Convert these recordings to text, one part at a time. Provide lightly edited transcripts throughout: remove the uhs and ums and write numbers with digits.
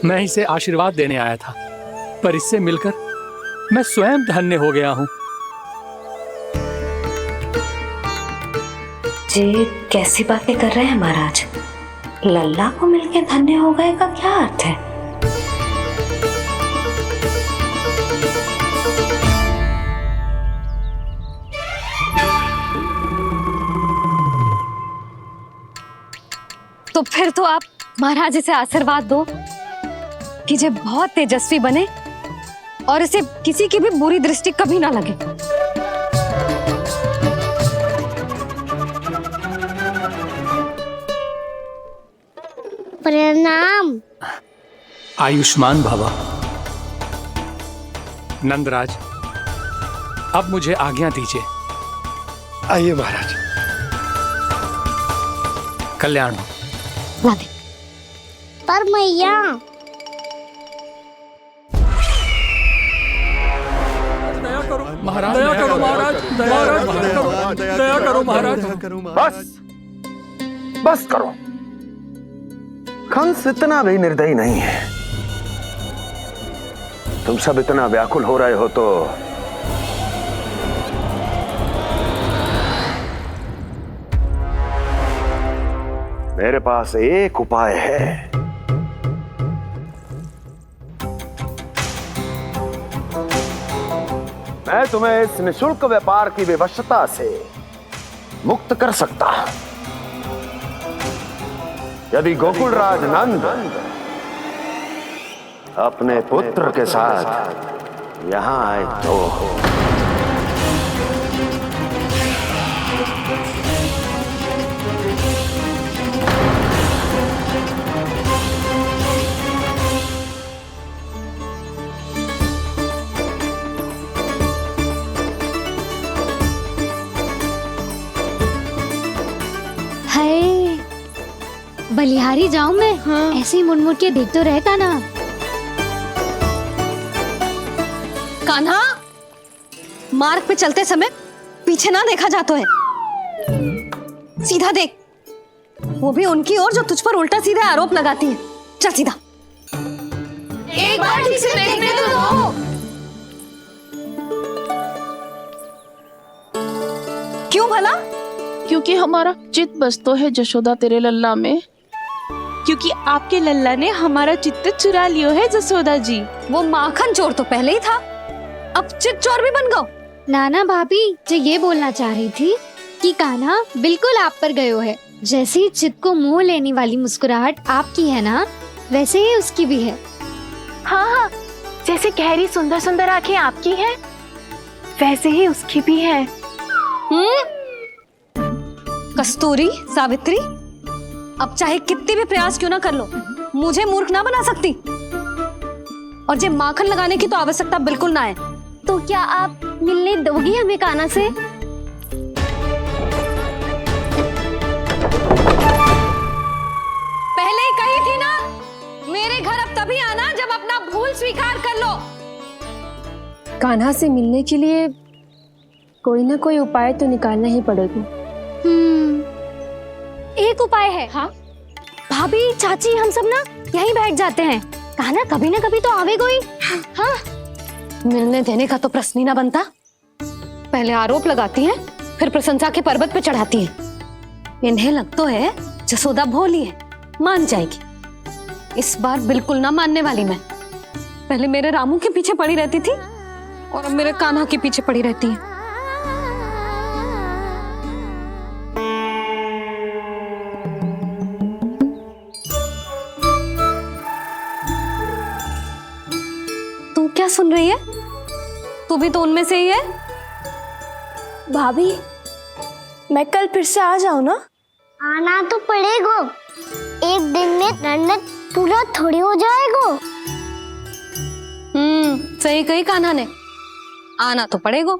मैं इसे आशीर्वाद देने आया था, पर इससे मिलकर मैं स्वयं धन्य हो गया हूँ। जी कैसी बातें कर रहे हैं महाराज? लल्ला को मिलके धन्य हो गए का क्या अर्थ है? तो फिर तो आप महाराज इसे आशीर्वाद दो कि ये बहुत तेजस्वी बने और इसे किसी की भी बुरी दृष्टि कभी ना लगे। प्रणाम। आयुष्मान भवा। नंदराज, अब मुझे आज्ञा दीजिए। आइए महाराज। कल्याण हो। पर मैया दया करो महाराज, दया करो महाराज, दया करो महाराज। बस बस करो। कंस इतना भी निर्दयी नहीं है। तुम सब इतना व्याकुल हो रहे हो तो मेरे पास एक उपाय है। मैं तुम्हें इस निःशुल्क व्यापार की विवशता से मुक्त कर सकता। यदि गोकुलराज नंद अपने पुत्र के साथ यहां आए तो बलिहारी जाऊं मैं? हाँ। ऐसे ही मुड़ के देख तो रहे कान्हा। कान्हा, मार्ग पे चलते समय पीछे ना देखा जाता है, सीधा देख। वो भी उनकी ओर जो तुझ पर उल्टा सीधे आरोप लगाती है। चल सीधा। एक बार ठीक से देखने तो दो। क्यों भला? क्योंकि हमारा चित्त बसतो है जशोदा तेरे लल्ला में। क्योंकि आपके लल्ला ने हमारा चित्त चुरा लियो है जसोदा जी। वो माखन चोर तो पहले ही था, अब चित्त चोर भी बन गो। नाना भाभी जो ये बोलना चाह रही थी कि कान्हा बिल्कुल आप पर गयो है। जैसे ही चित्त को मोह लेने वाली मुस्कुराहट आपकी है ना, वैसे ही उसकी भी है। हाँ हाँ, जैसे गहरी सुंदर सुंदर आंखें आपकी हैं, वैसे ही उसकी भी है। कस्तूरी, सावित्री, अब चाहे कितने भी प्रयास क्यों ना कर लो, मुझे मूर्ख ना बना सकती। और जे माखन लगाने की तो आवश्यकता बिल्कुल ना है। तो क्या आप मिलने दोगी हमें कान्हा से? पहले ही कही थी ना, मेरे घर अब तभी आना जब अपना भूल स्वीकार कर लो। कान्हा से मिलने के लिए कोई ना कोई उपाय तो निकालना ही पड़ेगा। एक उपाय है। हाँ? भाभी, चाची, हम सब ना यहीं बैठ जाते हैं। कान्हा कभी ना कभी तो आवेगा ही। हाँ? मिलने देने का तो प्रश्न ही ना बनता। पहले आरोप लगाती हैं, फिर प्रशंसा के पर्वत पे चढ़ाती हैं। इन्हें लगता है जसोदा भोली है, मान जाएगी। इस बार बिल्कुल ना मानने वाली मैं। पहले मेरे रामू के पीछे पड़ी रहती थी और अब मेरे कान्हा के पीछे पड़ी रहती है। तू क्या सुन रही है? तू भी तो उनमें से ही है। भाभी, मैं कल फिर से आ जाऊं ना? आना तो पड़ेगा। एक दिन में नन्नत पूरा थोड़ी हो जाएगा। सही कही कान्हा ने, आना तो पड़ेगा।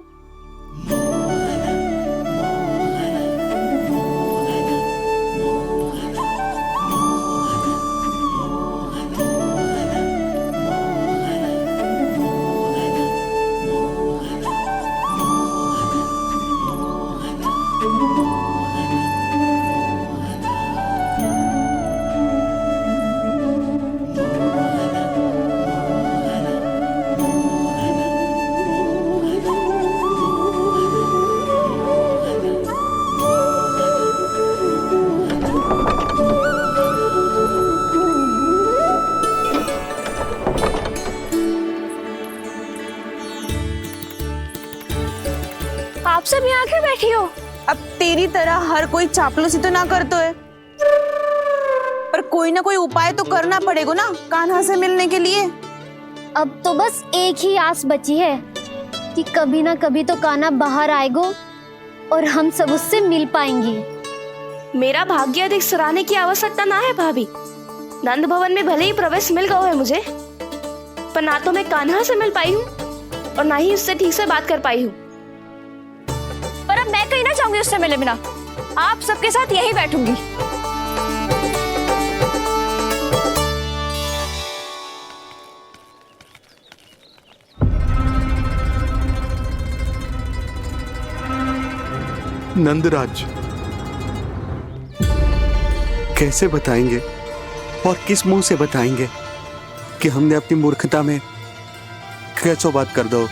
आप सब यहाँ क्यों बैठी हो? अब तेरी तरह हर कोई चापलूसी तो ना करतो है, पर कोई ना कोई उपाय तो करना पड़ेगा ना कान्हा से मिलने के लिए। अब तो बस एक ही आस बची है कि कभी ना कभी तो कान्हा बाहर आएगा और हम सब उससे मिल पाएंगे। मेरा भाग्य अधिक सराहने की आवश्यकता ना है भाभी। नंद भवन में भले ही प्रवेश मिल गया है मुझे, पर ना तो मैं कान्हा से मिल पाई हूँ और ना ही उससे ठीक से बात कर पाई हूँ। पर अब मैं कहीं ना चाहूंगी उससे मिले बिना। आप सबके साथ यहीं बैठूंगी। नंदराज, कैसे बताएंगे और किस मुंह से बताएंगे कि हमने अपनी मूर्खता में कैसो बात कर दो।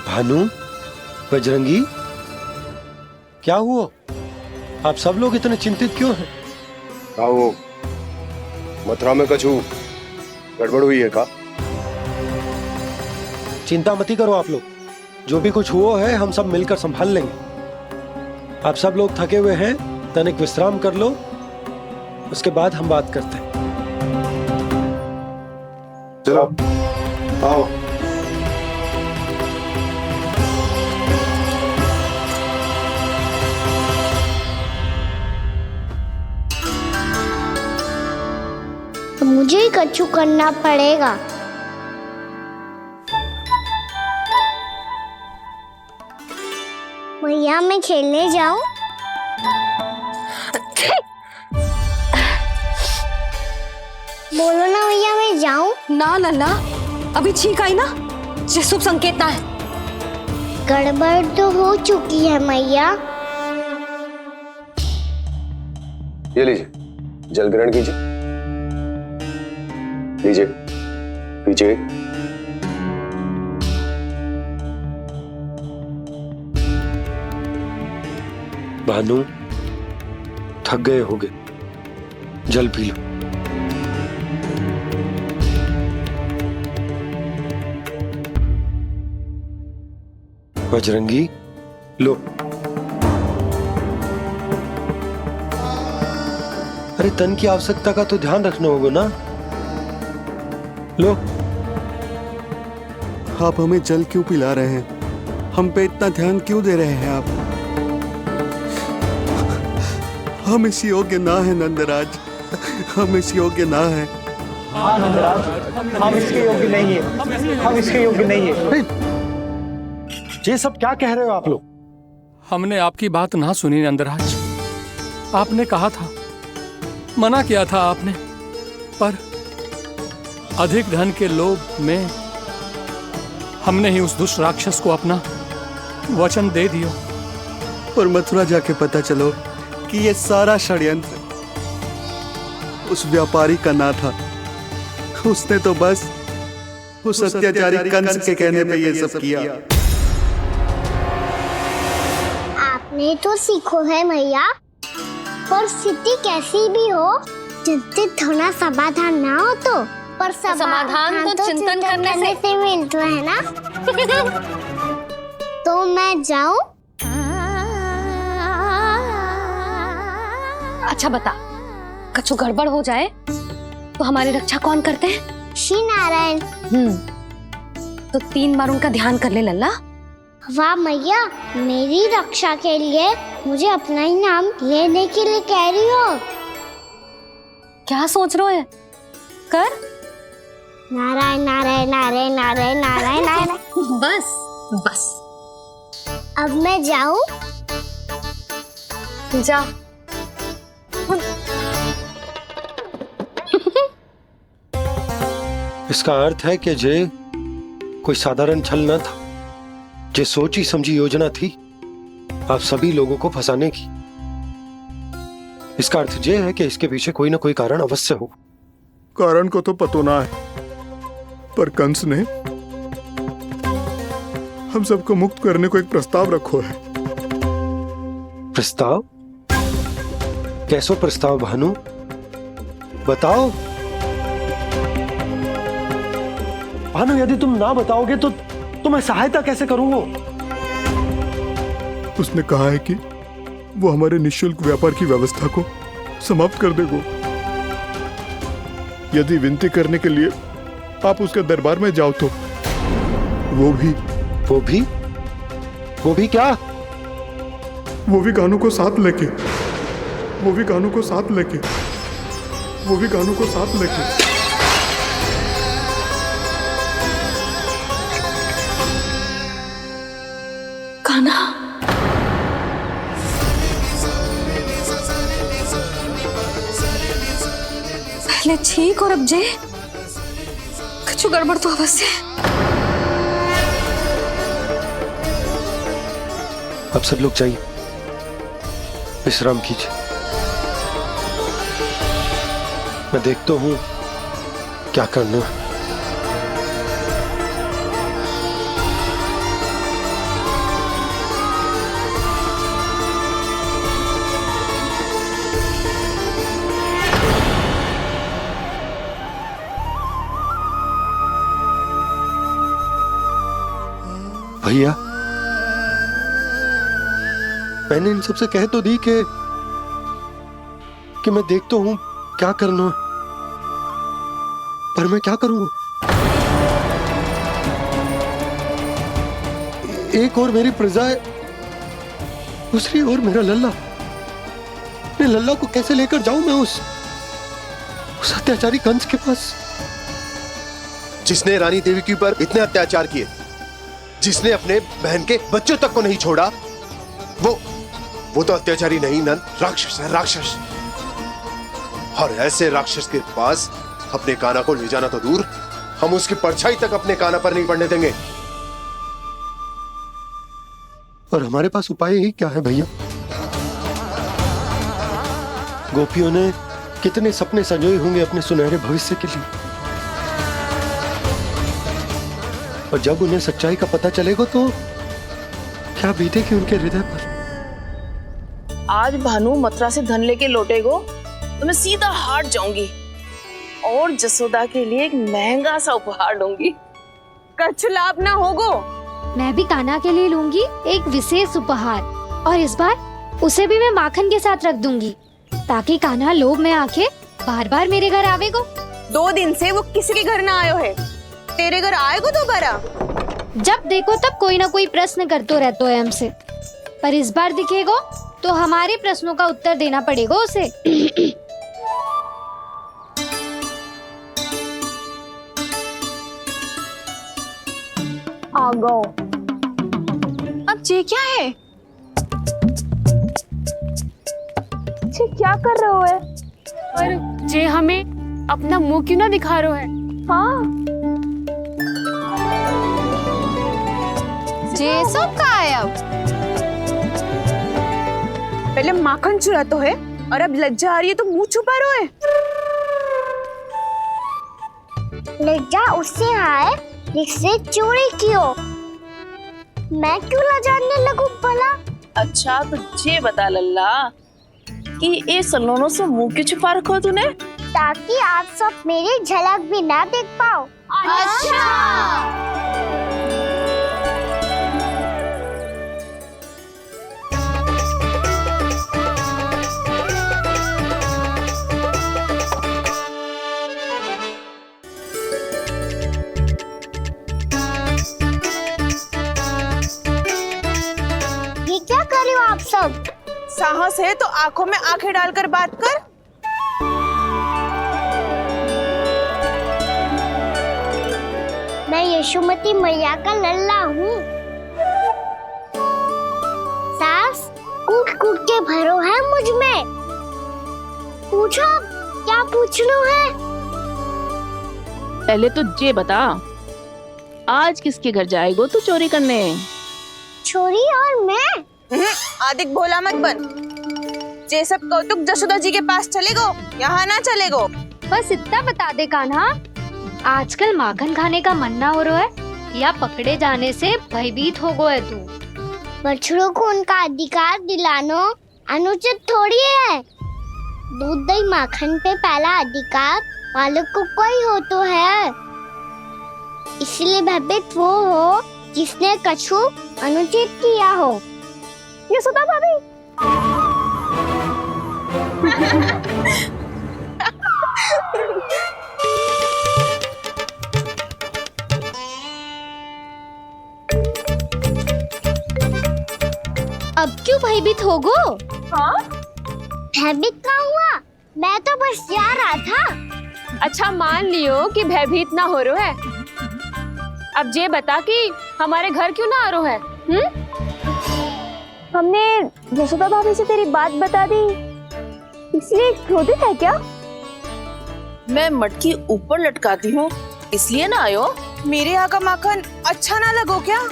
भानु, बजरंगी, क्या हुआ? आप सब लोग इतने चिंतित क्यों हैं? आओ, मथुरा में कछु गड़बड़ हुई है का? चिंता मत करो आप लोग, जो भी कुछ हुआ है हम सब मिलकर संभाल लेंगे। आप सब लोग थके हुए हैं, तनिक विश्राम कर लो, उसके बाद हम बात करते हैं। चलो आओ। मुझे ही कछु करना पड़ेगा। भैया मैं खेलने जाऊं? बोलो ना भैया मैं जाऊं? ना लल्ला, अभी छींक आई ना, ये शुभ संकेत ना है। गड़बड़ तो हो चुकी है मैया। ये लीजिए, जल ग्रहण कीजिए। लीजिए, पीछे। भानु, थक गए होगे, जल पी लो। बजरंगी, लो। अरे तन की आवश्यकता का तो ध्यान रखना होगा ना, लो। आप हमें जल क्यों पिला रहे हैं? हम पे इतना ध्यान क्यों दे रहे हैं आप? हम इस योग्य ना है नंदराज, हम इस योग्य ना है। हाँ नंदराज, हम इसके योग्य नहीं है, हम इसके योग्य नहीं है। ये सब क्या कह रहे हो आप लोग? हमने आपकी बात ना सुनी नंदराज। आपने कहा था, मना किया था आपने, पर अधिक धन के लोभ में हमने ही उस दुष्ट राक्षस को अपना वचन दे दिया। पर मथुरा जाके पता चलो कि ये सारा षड्यंत्र उस व्यापारी का ना था। उसने तो बस उस अत्याचारी कंस के कहने पे ये सब किया। आपने तो सीखो है भैया, पर स्थिति कैसी भी हो, चिंतित होना समाधान ना हो तो, पर समाधान तो चिंतन करने से मिलता है ना। तो मैं जाऊं? अच्छा बता, कछु गड़बड़ हो जाए तो हमारी रक्षा कौन करते हैं? श्री नारायण। तो 3 बार उनका ध्यान कर ले लल्ला। वाह मैया, मेरी रक्षा के लिए मुझे अपना ही नाम लेने के लिए कह रही हो? क्या सोच रहे हो? कर। नारायण नारायण नारायण नारायण नारायण नारायण। बस बस। अब मैं जाऊं? जा। इसका अर्थ है कि जे कोई साधारण छल न था, जे सोची समझी योजना थी आप सभी लोगों को फंसाने की। इसका अर्थ ये है कि इसके पीछे कोई ना कोई कारण अवश्य हो। कारण को तो पतो ना है, पर कंस ने हम सबको मुक्त करने को एक प्रस्ताव रखो है। प्रस्ताव? कैसो प्रस्ताव भानु, बताओ। भानु, यदि तुम ना बताओगे तो मैं सहायता कैसे करूंगा? उसने कहा है कि वो हमारे निःशुल्क व्यापार की व्यवस्था को समाप्त कर देगा। यदि विनती करने के लिए आप उसके दरबार में जाओ तो वो भी क्या? वो भी कानू को साथ लेके कान्हा, पहले ठीक और अब जे कुछ गड़बड़ तो अवश्य। अब सब लोग जाइए, विश्राम कीजिए। मैं देखता हूं क्या करना है। भैया, मैंने इन सबसे कह तो दी कि मैं देखता हूं क्या करना है, पर मैं क्या करूंगा? एक और मेरी प्रजा है, दूसरी ओर मेरा लल्ला। मैं लल्ला को कैसे लेकर जाऊं मैं उस अत्याचारी कंस के पास? जिसने रानी देवी के ऊपर इतने अत्याचार किए, जिसने अपने बहन के बच्चों तक को नहीं छोड़ा, वो तो अत्याचारी नहीं नंद, राक्षस है, राक्षस। और ऐसे राक्षस के पास अपने कान्हा को ले जाना तो दूर, हम उसकी परछाई तक अपने कान्हा पर नहीं पड़ने देंगे। और हमारे पास उपाय ही क्या है भैया? गोपियों ने कितने सपने संजोए होंगे अपने सुनहरे भविष्य के लिए, और जब उन्हें सच्चाई का पता चलेगा तो क्या बीतेगी उनके हृदय पर? आज भानु मथुरा से धन लेके लौटेगो तो मैं सीधा हाट जाऊंगी और जसोदा के लिए एक महंगा सा उपहार दूंगी। कछु लाभ ना होगो। मैं भी कान्हा के लिए लूंगी एक विशेष उपहार, और इस बार उसे भी मैं माखन के साथ रख दूंगी, ताकि कान्हा लोभ में आके बार बार मेरे घर आवेगो। 2 दिन से वो किसी के घर ना आयो है, तेरे घर आएगो दोबारा? जब देखो तब कोई ना कोई प्रश्न करते रहते है हमसे, पर इस बार दिखेगो तो हमारे प्रश्नों का उत्तर देना पड़ेगा उसे। आ गो। अब ये क्या है? ये क्या कर रहे हो है? पर जे हमें अपना मुंह क्यों ना दिखा रहे है? हाँ, जे सब का है अब? पहले माखन चुरा तो है, और अब लज्जा आ रही है तो मुंह छुपा रहे है। लज्जा उससे है जिससे चोरी कियो। मैं क्यों लजाने लगूं भला? अच्छा तो ये बता लल्ला कि ये सलोनों से मुंह क्यों छुपा रखो तूने? ताकि आप सब मेरी झलक भी ना देख पाओ। अच्छा। ये क्या कर रहे हो आप सब? साहस है तो आंखों में आंखें डालकर बात कर। मैं यशोमती मैया का लल्ला हूँ। सास कूट कूट के भरो है मुझ में। पूछो क्या पूछना है? पहले तो ये बता, आज किसके घर जाएगो तू चोरी करने? छोरी और मैं? आदिक भोला मत बन। जे सब कौतुक जसोदा जी के पास चलेगो, यहाँ ना चलेगो। बस इतना बता दे कान्हा, आजकल माखन खाने का मन ना हो रहा है, या पकड़े जाने से भयभीत हो गए तू? बछड़ों को उनका अधिकार दिलाना अनुचित थोड़ी है। दूध दही माखन पे पहला अधिकार मालिक को कोई हो तो है। इसलिए भयभीत वो हो जिसने कछु अनुचित किया हो। यशोदा भाभी। अब क्यों भयभीत हो गो? हाँ? भयभीत का हुआ, मैं तो बस जा रहा था। अच्छा मान लियो कि भयभीत ना हो रहा है। अब ये बता कि हमारे घर क्यों ना आ रहा है? हमने यशोदा भाभी से तेरी बात बता दी, इसलिए क्रोधित है क्या? मैं मटकी ऊपर लटकाती हूँ इसलिए ना आयो। मेरे यहाँ का माखन अच्छा ना लगो क्या?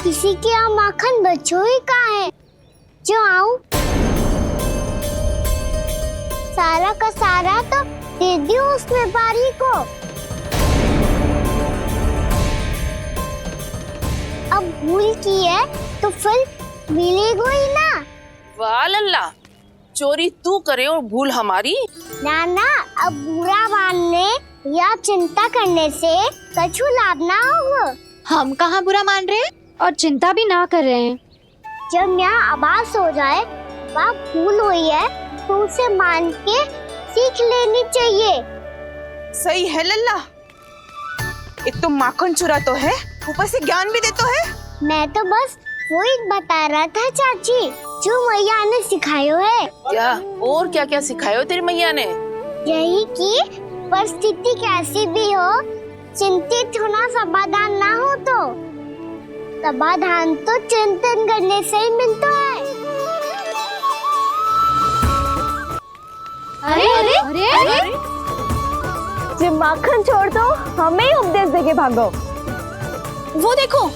किसी के यहाँ माखन बच्चों ही कहाँ है जो आऊं? सारा का सारा तो दे दी उस व्यापारी को। अब भूल की है तो फिर मिलेगो ही ना। वाह लल्ला, चोरी तू करे और भूल हमारी। नाना, अब बुरा मानने या चिंता करने से कछु लाभ ना होगा। हम कहाँ बुरा मान रहे हैं और चिंता भी ना कर रहे हैं। जब यहाँ आभास हो जाए वहाँ भूल हुई है तो उसे मान के सीख लेनी चाहिए। सही है लल्ला, एक तो माखन चुरा तो है, ऊपर से ज्ञान भी दे तो है। मैं तो बस वही बता रहा था चाची जो मैया ने सिखायो है। क्या और क्या क्या सिखायो तेरी मैया ने? यही कि परिस्थिति कैसी भी हो चिंतित होना समाधान ना हो तो समाधान तो चिंतन करने से ही मिलता है। अरे अरे अरे, अरे? जो माखन छोड़ दो, हमें ही उपदेश देके भागो। वो देखो,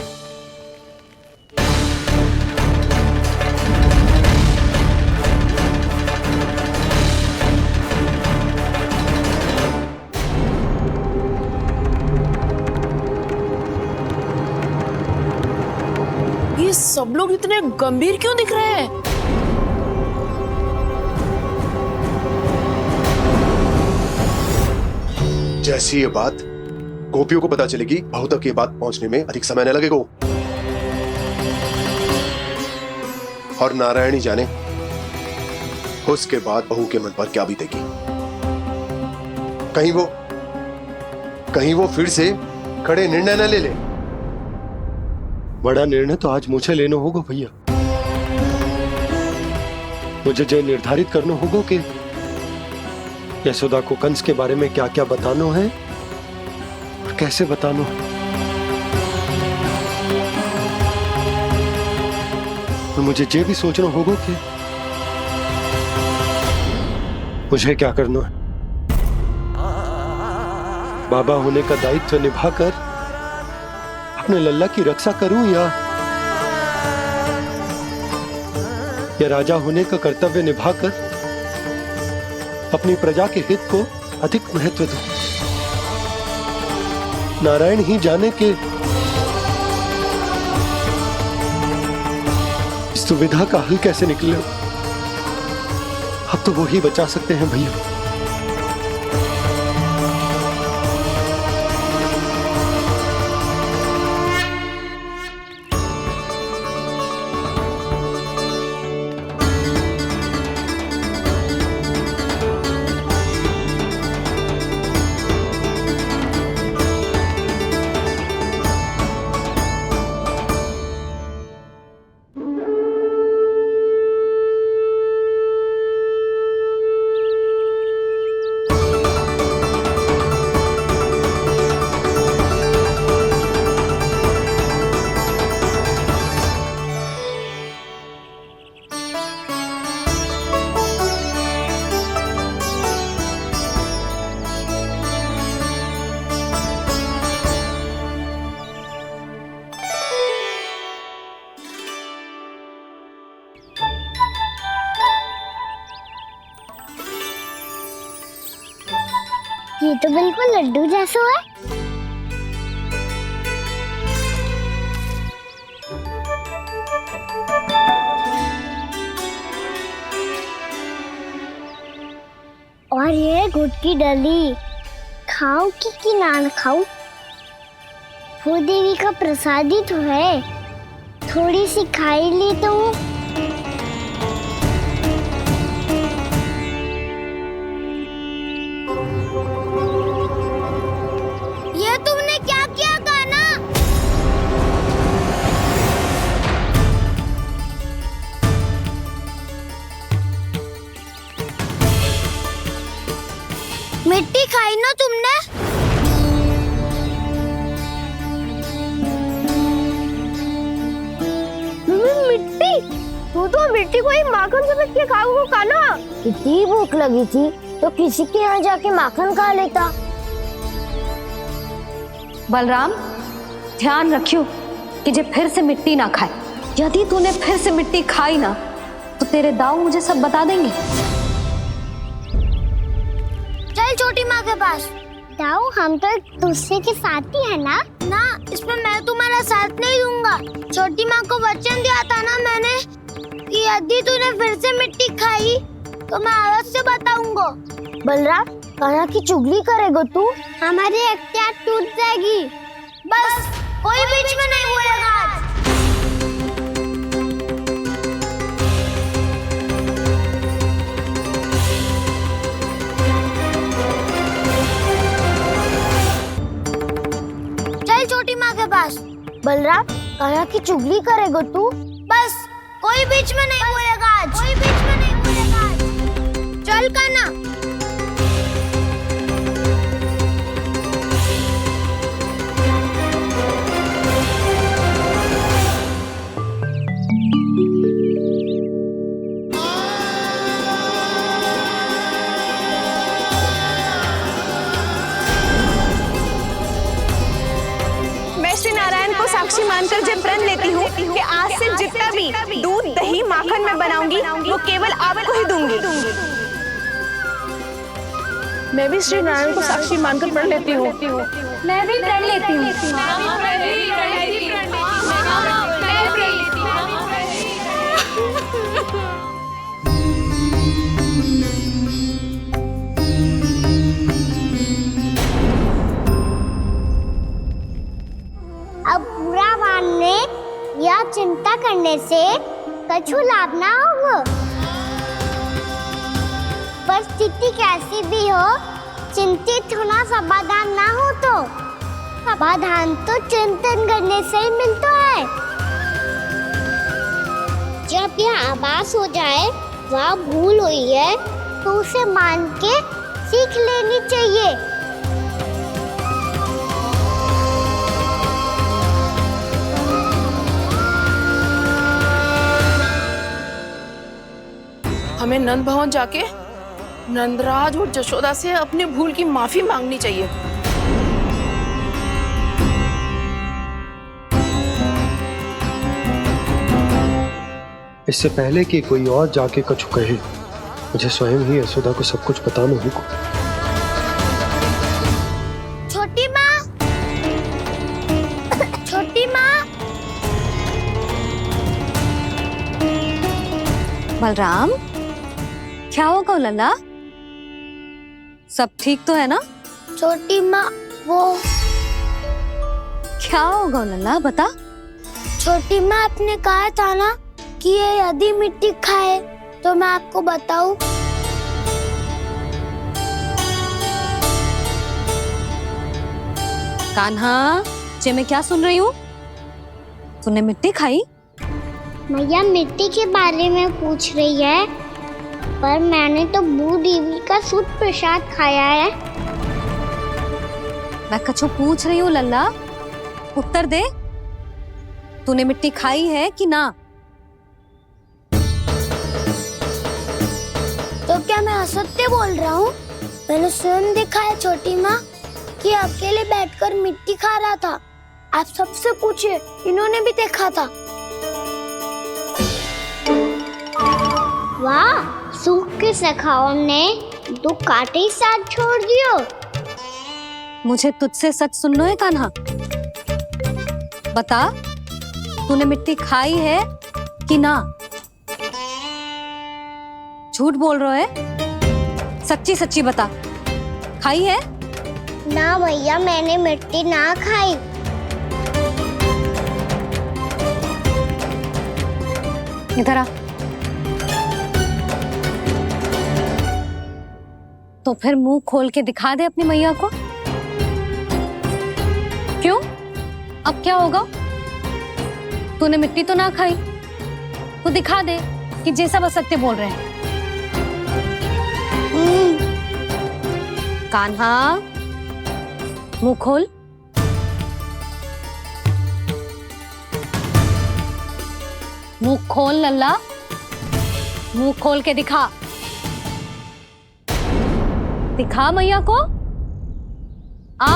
ये सब लोग इतने गंभीर क्यों दिख रहे हैं? जैसी ये बात गोपियों को पता चलेगी, बहू तक ये बात पहुंचने में अधिक समय न लगेगा। और नारायणी जाने उसके बाद बहू के मन पर क्या बीतेगी। कहीं वो फिर से खड़े निर्णय न ले ले। बड़ा निर्णय तो आज मुझे लेना होगा भैया। मुझे जो निर्धारित करना होगा कि यशोदा को कंस के बारे में क्या क्या बताना है और कैसे बताना है। और मुझे ये भी सोचना होगा कि मुझे क्या करना है। बाबा होने का दायित्व निभाकर अपने लल्ला की रक्षा करूं या राजा होने का कर्तव्य निभाकर अपनी प्रजा के हित को अधिक महत्व दूं। नारायण ही जाने के इस दुविधा का हल कैसे निकले। अब तो वो ही बचा सकते हैं भैया। ये तो बिल्कुल लड्डू जैसा है। और ये गुड़ की डली खाऊं कि ना खाऊं? वो देवी का प्रसाद ही तो है, थोड़ी सी खाई ली तो। ये तुमने क्या किया कान्हा? मिट्टी खाई ना तुमने? मिट्टी? तू तो मिट्टी को ही माखन से पीट के खाओगे कान्हा। कितनी भूख लगी थी तो किसी के यहाँ जाके माखन खा लेता। बलराम, ध्यान रखियो कि जे फिर से मिट्टी ना खाए। यदि तूने फिर से मिट्टी खाई ना तो तेरे दाऊ मुझे सब बता देंगे। चल छोटी माँ के पास। दाऊ, हम तो एक दूसरे के साथी है ना? ना, इसमें मैं तुम्हारा साथ नहीं दूंगा। छोटी माँ को वचन दिया था ना मैंने कि यदि तूने फिर से मिट्टी खाई तो मैं अवश्य बताऊंगा। बलराम, कान्हा की चुगली करेगा तू? हमारी अख्तियार टूट जाएगी। बस कोई बीच में नहीं बोलेगा आज। चल छोटी माँ के पास। बलराम, कान्हा की चुगली करेगा तू? बस कोई बीच में नहीं बोलेगा आज। कोई बीच में नहीं बोलेगा आज। चल कान्हा। मैं श्री नारायण को साक्षी मानकर जब प्रण लेती हूँ कि आज से जितना भी दूध, दही, माखन मैं बनाऊंगी वो केवल आपको ही दूंगी। मैं भी श्री नारायण को साक्षी मानकर प्रण लेती हूँ। मैं भी प्रण लेती हूँ। अब बुरा मानने या चिंता करने से कछु लाभ ना होगा। परिस्थिति कैसी भी हो, चिंतित होना समाधान ना हो तो समाधान तो चिंतन करने से ही मिलता है। जब यह आभास हो जाए वह भूल हुई है तो उसे मान के सीख लेनी चाहिए। हमें नंद भवन जाके नंदराज और जशोदा से अपनी भूल की माफी मांगनी चाहिए। इससे पहले कि कोई और जाके कछु कहे, मुझे स्वयं ही यशोदा को सब कुछ बताना होगा। छोटी माँ, छोटी माँ। बलराम, क्या होगा लल्ला? सब ठीक तो है ना? छोटी माँ, वो क्या होगा लल्ला, बता। छोटी माँ, आपने कहा था ना कि ये यदि मिट्टी खाए तो मैं आपको बताऊं। कान्हा, जे मैं क्या सुन रही हूँ? तूने मिट्टी खाई? मैया मिट्टी के बारे में पूछ रही है, पर मैंने तो भू देवी का शुद्ध प्रसाद खाया है। मैं कछु पूछ रही हूँ लल्ला, उत्तर दे। तूने मिट्टी खाई है कि ना? तो क्या मैं असत्य बोल रहा हूँ? मैंने स्वयं देखा है छोटी माँ कि अकेले बैठकर मिट्टी खा रहा था। आप सबसे पूछिए, इन्होंने भी देखा था। वाह, सूख के सखाओ ने दो कांटे ही साथ छोड़ दियो। मुझे तुझसे सच सुनना है कान्हा। बता, तूने मिट्टी खाई है कि ना? झूठ बोल रहा है, सच्ची सच्ची बता, खाई है? ना भैया, मैंने मिट्टी ना खाई। इधर आ। तो फिर मुंह खोल के दिखा दे अपनी मैया को। क्यों? अब क्या होगा? तूने मिट्टी तो ना खाई, तो दिखा दे कि जे सब असत्य बोल रहे हैं। कान्हा, मुंह खोल। मुंह खोल लल्ला, मुंह खोल के दिखा। दिखा मैया को। आ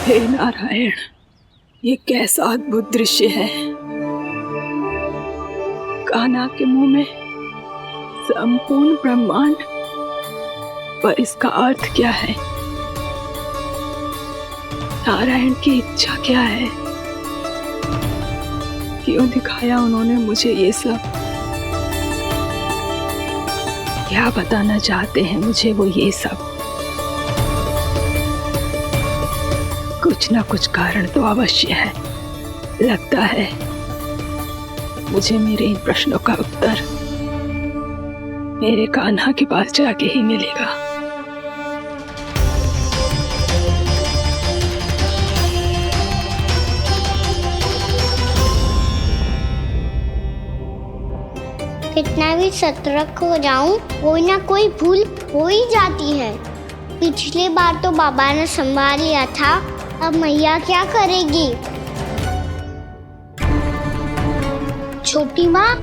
हे नारायण, ये कैसा अद्भुत दृश्य है। कान्हा के मुंह में संपूर्ण ब्रह्मांड, पर इसका अर्थ क्या है? नारायण की इच्छा क्या है? क्यों दिखाया उन्होंने मुझे ये सब? क्या बताना चाहते हैं मुझे वो ये सब? कुछ ना कुछ कारण तो अवश्य है। लगता है मुझे मेरे इन प्रश्नों का उत्तर मेरे कान्हा के पास जाके ही मिलेगा। कितना भी सतर्क हो जाऊं, कोई ना कोई भूल हो ही जाती है। पिछली बार तो बाबा ने संभाल लिया था, अब मैया क्या करेगी? छोटी माँ,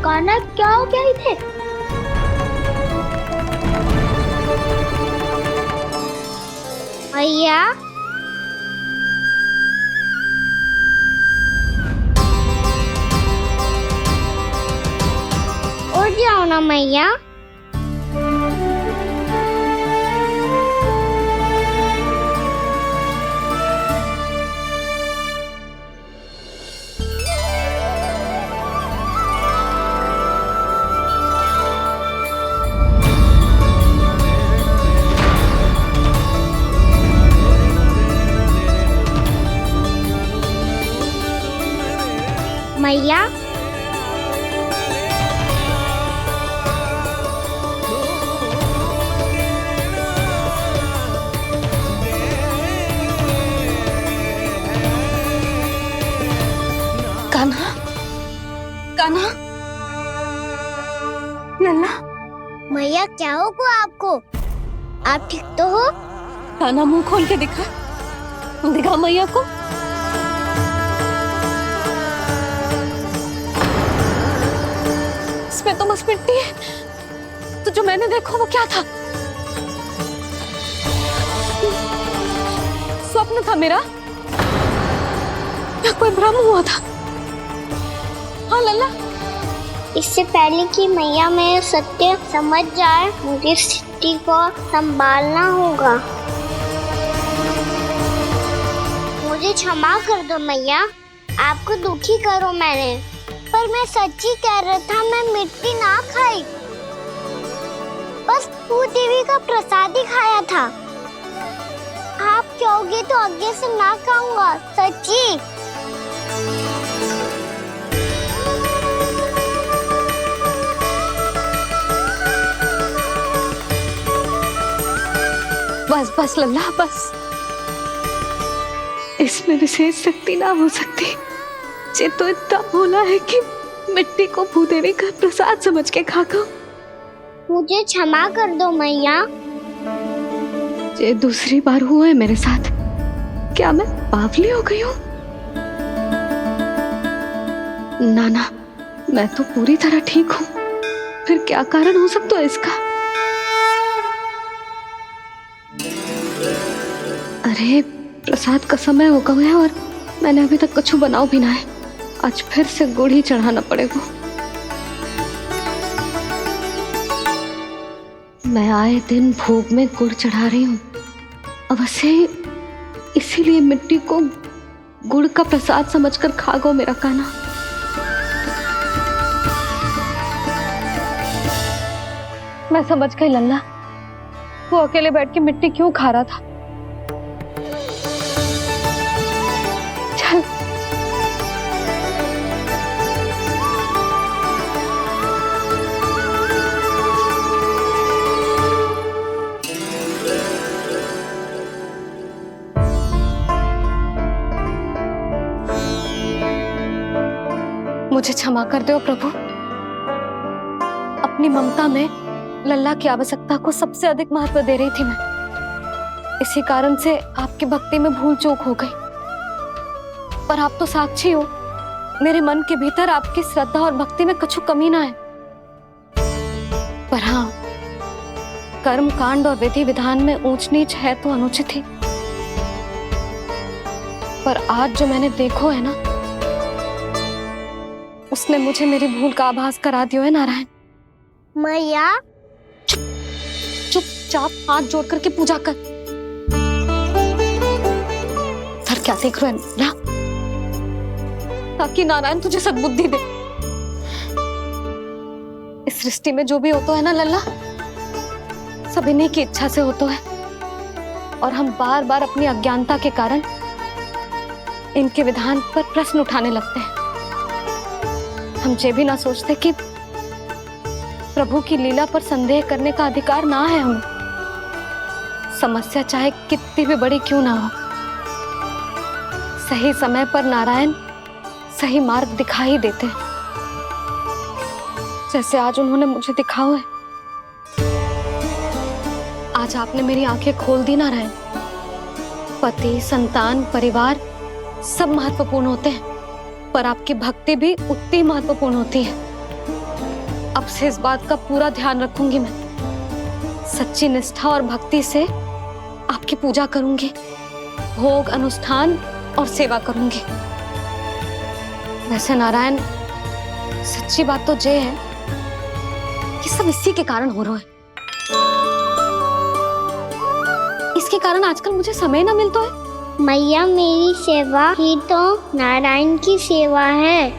कान्हा क्या हो गया इधर? मैया, उठ जाओ ना मैया। मैया, कान्हा, लल्ला, मैया क्या होगा आपको? आप ठीक तो हो? कान्हा मुंह खोल के दिखा, दिखा मैया को। इसमें तो बस मिट्टी है, तो जो मैंने देखा वो क्या था? स्वप्न था मेरा या कोई भ्रम हुआ था? हाँ लल्ला, इससे पहले कि मैया मेरे सत्य समझ जाए, मुझे सिद्धि को संभालना होगा। मुझे क्षमा कर दो मैया, आपको दुखी करो मैंने, पर मैं सच्ची कह रहा था, मैं मिट्टी ना खाई, बस भू देवी का प्रसाद ही खाया था। आप कहोगे तो आगे से ना खाऊंगा, सच्ची। बस बस लल्ला, बस। इसमें विशेष शक्ति ना हो सकती। ये तो इतना भोला है कि मिट्टी को भूदेवी का प्रसाद समझ के खागा। मुझे क्षमा कर दो मैया। ये दूसरी बार हुआ है मेरे साथ। क्या मैं बावली हो गई हूँ? ना ना, मैं तो पूरी तरह ठीक हूँ। फिर क्या कारण हो सकता है इसका? अरे प्रसाद का समय हो गया है और मैंने अभी तक कुछ बनाओ भी ना है। आज फिर से गुड़ ही चढ़ाना पड़ेगा। मैं आए दिन भोग में गुड़ चढ़ा रही हूँ, अवश्य इसीलिए मिट्टी को गुड़ का प्रसाद समझकर खागो मेरा कान्हा। मैं समझ गई लल्ला, वो अकेले बैठ के मिट्टी क्यों खा रहा था। चल मुझे क्षमा कर दो प्रभु। अपनी ममता में लल्ला की आवश्यकता को सबसे अधिक महत्व दे रही थी मैं। इसी कारण से आपकी भक्ति में भूल चूक हो गई। पर आप तो साक्षी हो, मेरे मन के भीतर आपकी श्रद्धा और भक्ति में कुछ कमी ना है। पर हाँ, कर्म कांड और विधि विधान में ऊंच नीच है तो अनुचित ही। पर आज जो मैंने देखो है ना, उसने मुझे मेरी भूल का आभास करा दिया है नारायण। मैया चुपचाप हाथ जोड़ करके पूजा कर। सर क्या देख रहे हैं ना? ताकि नारायण तुझे सद्बुद्धि दे। इस सृष्टि में जो भी होता है ना लल्ला, सब इन्हीं की इच्छा से होता है। और हम बार बार अपनी अज्ञानता के कारण इनके विधान पर प्रश्न उठाने लगते हैं। हम ये भी ना सोचते कि प्रभु की लीला पर संदेह करने का अधिकार ना है हमें। समस्या चाहे कितनी भी बड़ी क्यों ना हो, सही समय पर नारायण सही मार्ग दिखा ही देते हैं, जैसे आज उन्होंने मुझे दिखाओ है। आज आपने मेरी आंखें खोल दी नारायण। पति, संतान, परिवार सब महत्वपूर्ण होते हैं, पर आपकी भक्ति भी उतनी महत्वपूर्ण होती है। अब से इस बात का पूरा ध्यान रखूंगी मैं। सच्ची निष्ठा और भक्ति से आपकी पूजा करूंगी, भोग, अनुष्ठान और सेवा करूंगी। वैसे नारायण, सच्ची बात तो ये है कि सब इसी के कारण हो रहा है। इसके कारण आजकल मुझे समय ना मिलता है। मैया, मेरी सेवा ही तो नारायण की सेवा है।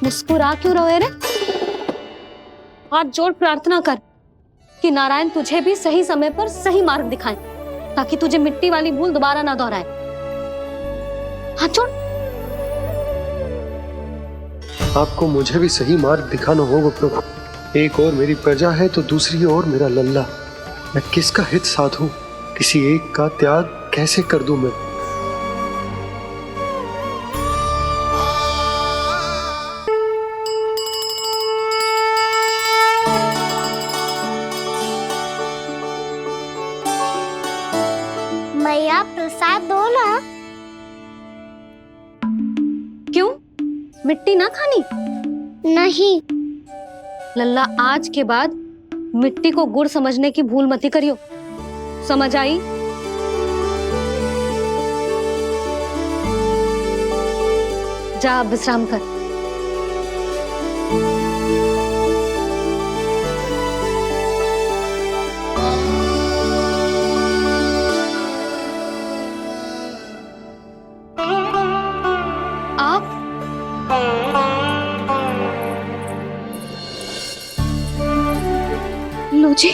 मुस्कुरा क्यों रहे रे? हाथ जोड़ प्रार्थना कर कि नारायण तुझे भी सही समय पर सही मार्ग दिखाएं, ताकि तुझे मिट्टी वाली भूल दोबारा ना दोहराए। हाथ जोड़। आपको मुझे भी सही मार्ग दिखाना होगा प्रभु। एक और मेरी प्रजा है तो दूसरी ओर मेरा लल्ला। मैं किसका हित साधूं? किसी एक का त्याग कैसे कर दूं मैं? मिट्टी ना खानी? नहीं। लल्ला, आज के बाद मिट्टी को गुड़ समझने की भूल मती करियो, समझ आई? जा विश्राम कर। आप लो जी,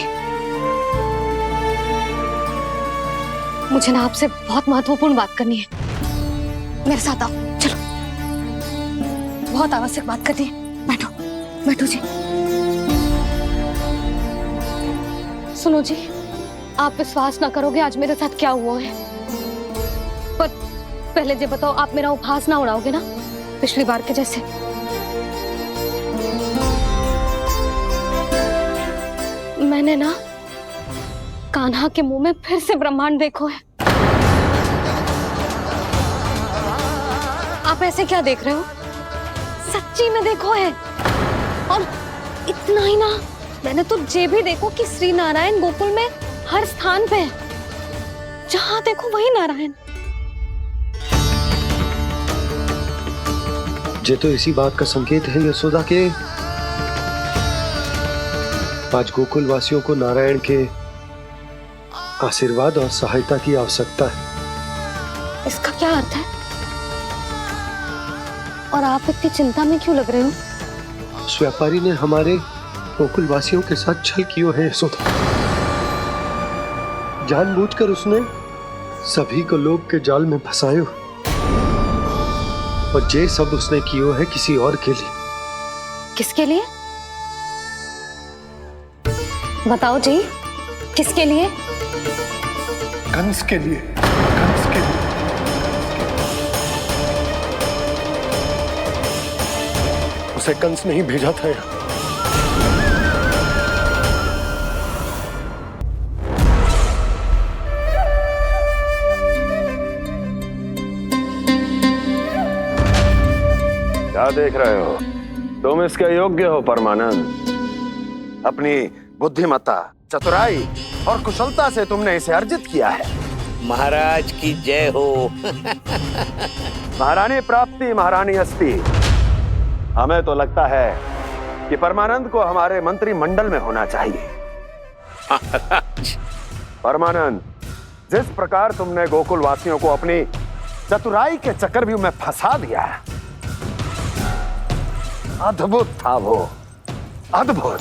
मुझे ना आपसे बहुत महत्वपूर्ण बात करनी है। मेरे साथ आओ, चलो। बहुत आवश्यक बात करनी है। बैठो, बैठो जी। सुनो जी, आप विश्वास ना करोगे आज मेरे साथ क्या हुआ है। पर पहले ये बताओ, आप मेरा उपहास ना उड़ाओगे ना, पिछली बार के जैसे? मैंने ना कान्हा के मुंह में फिर से ब्रह्मांड देखो है। आप ऐसे क्या देख रहे हो? सच्ची में देखो है। और इतना ही ना, मैंने तो ये भी देखो कि श्री नारायण गोकुल में हर स्थान पे है, जहां देखो वही नारायण। ये तो इसी बात का संकेत है यशोदा के आज गोकुल वासियों को नारायण के आशीर्वाद और सहायता की आवश्यकता है। इसका क्या अर्थ है? और आप इतनी चिंता में क्यों लग रहे हो? उस व्यापारी ने हमारे गोकुल वासियों के साथ छल किया है यशोदा। जानबूझकर उसने सभी को लोभ के जाल में फंसायो, और ये सब उसने किया है किसी और के लिए। किसके लिए? बताओ जी, किसके लिए? कंस के लिए, कंस के लिए। उसे कंस नहीं भेजा था यहाँ। क्या देख रहे हो? तुम इसके योग्य हो परमानंद। अपनी बुद्धिमत्ता, चतुराई और कुशलता से तुमने इसे अर्जित किया है। महाराज की जय हो। महारानी प्राप्ति महारानी अस्ति। हमें तो लगता है कि परमानंद को हमारे मंत्रिमंडल में होना चाहिए। परमानंद, जिस प्रकार तुमने गोकुल वासियों को अपनी चतुराई के चक्रव्यूह में फंसा दिया, अद्भुत था वो, अद्भुत।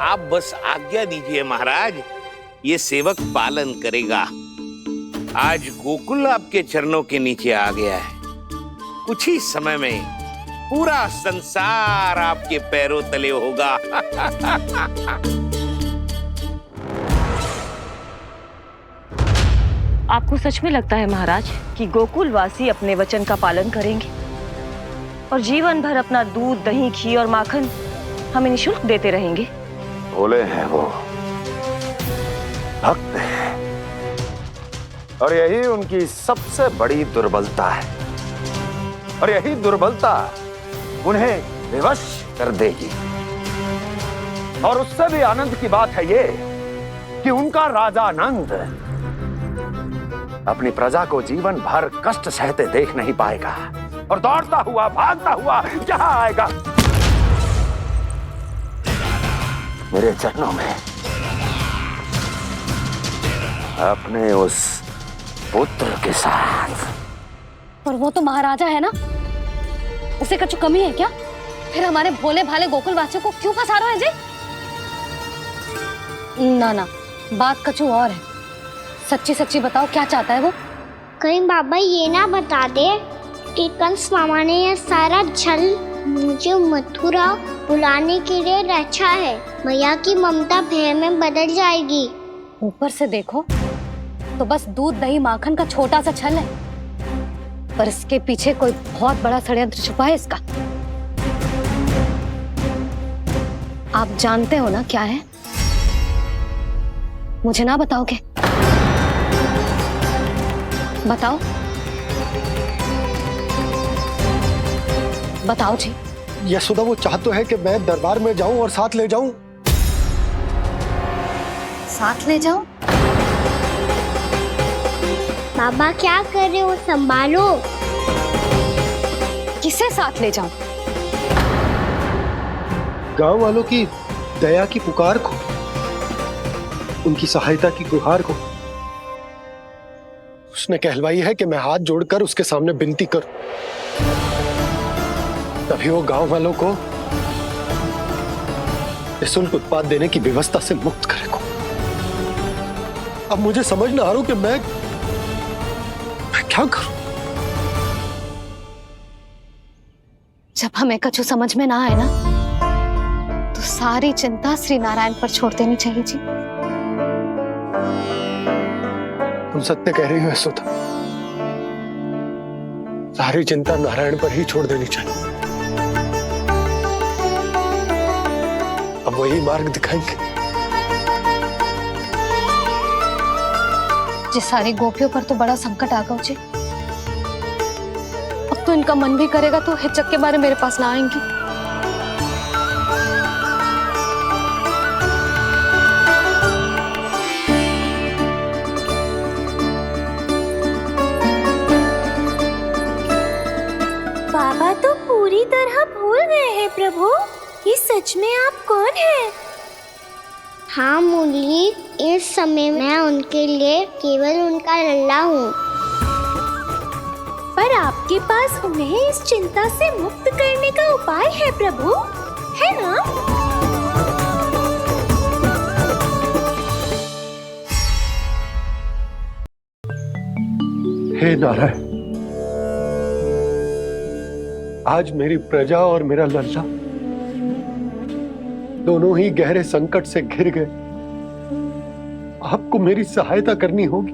आप बस आज्ञा दीजिए महाराज, ये सेवक पालन करेगा। आज गोकुल आपके चरणों के नीचे आ गया है। कुछ ही समय में पूरा संसार आपके पैरों तले होगा। आपको सच में लगता है महाराज कि गोकुल वासी अपने वचन का पालन करेंगे और जीवन भर अपना दूध, दही, घी और माखन हमें निःशुल्क देते रहेंगे? भोले हैं वो, भक्त हैं, और यही उनकी सबसे बड़ी दुर्बलता है। और यही दुर्बलता उन्हें विवश कर देगी। और उससे भी आनंद की बात है ये कि उनका राजा नंद अपनी प्रजा को जीवन भर कष्ट सहते देख नहीं पाएगा और दौड़ता हुआ, भागता हुआ यहाँ आएगा मेरे चरणों में, अपने उस पुत्र के साथ। पर वो तो महाराजा है ना, उसे कुछ कमी है क्या? फिर हमारे भोले भाले गोकुल वासियों को क्यों फंसा रहे हैं जी? ना ना, बात कुछ और है। सच्ची सच्ची बताओ, क्या चाहता है वो? कहीं बाबा ये ना बता दे कि कंस मामा ने यह सारा छल मुझे मथुरा बुलाने के लिए रचा है। मैया की ममता भय में बदल जाएगी। ऊपर से देखो तो बस दूध, दही, माखन का छोटा सा छल है, पर इसके पीछे कोई बहुत बड़ा षड्यंत्र छुपा है इसका। आप जानते हो ना क्या है? मुझे ना बताओगे? बताओ। बताओ जी। यशोदा वो चाह तो है कि मैं दरबार में जाऊं और साथ ले जाऊं। साथ ले जाऊं? बाबा क्या कर रहे हो, संभालो। किसे साथ ले जाऊं? गांव वालों की दया की पुकार को, उनकी सहायता की गुहार को। उसने कहलवाई है कि मैं हाथ जोड़कर उसके सामने विनती करूं, तभी वो गांव वालों को निःशुल्क उत्पाद देने की व्यवस्था से मुक्त करेगा। अब मुझे समझ ना आ रहा कि मैं क्या करूं। जब हमें कछु समझ में ना आए ना, तो सारी चिंता श्री नारायण पर छोड़ देनी चाहिए जी। तुम सत्य कह रही हो यशोदा, सारी चिंता नारायण पर ही छोड़ देनी चाहिए। अब वही मार्ग दिखाएंगे। जी सारी गोपियों पर तो बड़ा संकट आ गया जी। अब तो इनका मन भी करेगा तो हिचक के बारे मेरे पास ना आएंगी। बाबा तो पूरी तरह भूल गए हैं प्रभु, ये सच में आप कौन हैं? हाँ मुरली, इस समय मैं उनके लिए केवल उनका लल्ला हूँ। पर आपके पास उन्हें इस चिंता से मुक्त करने का उपाय है प्रभु, है ना? हे नारायण, आज मेरी प्रजा और मेरा लल्ला दोनों ही गहरे संकट से घिर गए। आपको मेरी सहायता करनी होगी।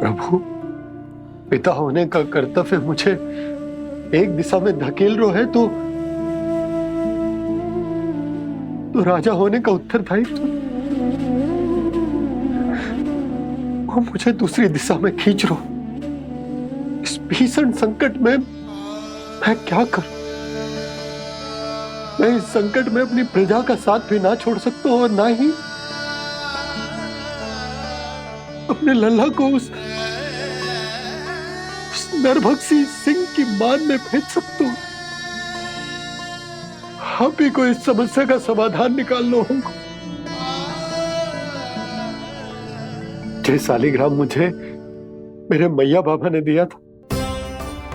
प्रभु, पिता होने का कर्तव्य मुझे एक दिशा में धकेल रो है तो राजा होने का उत्तरदायित्व वो मुझे दूसरी दिशा में खींच रो। इस भीषण संकट में मैं क्या करूं? मैं इस संकट में अपनी प्रजा का साथ भी ना छोड़ सकता हूं और ना ही अपने लल्ला को उस नरभक्षी सिंह की मान में भेज सकता हूं। आप ही को इस समस्या का समाधान निकालना होगा। जय शालिग्राम मुझे मेरे मैया बाबा ने दिया था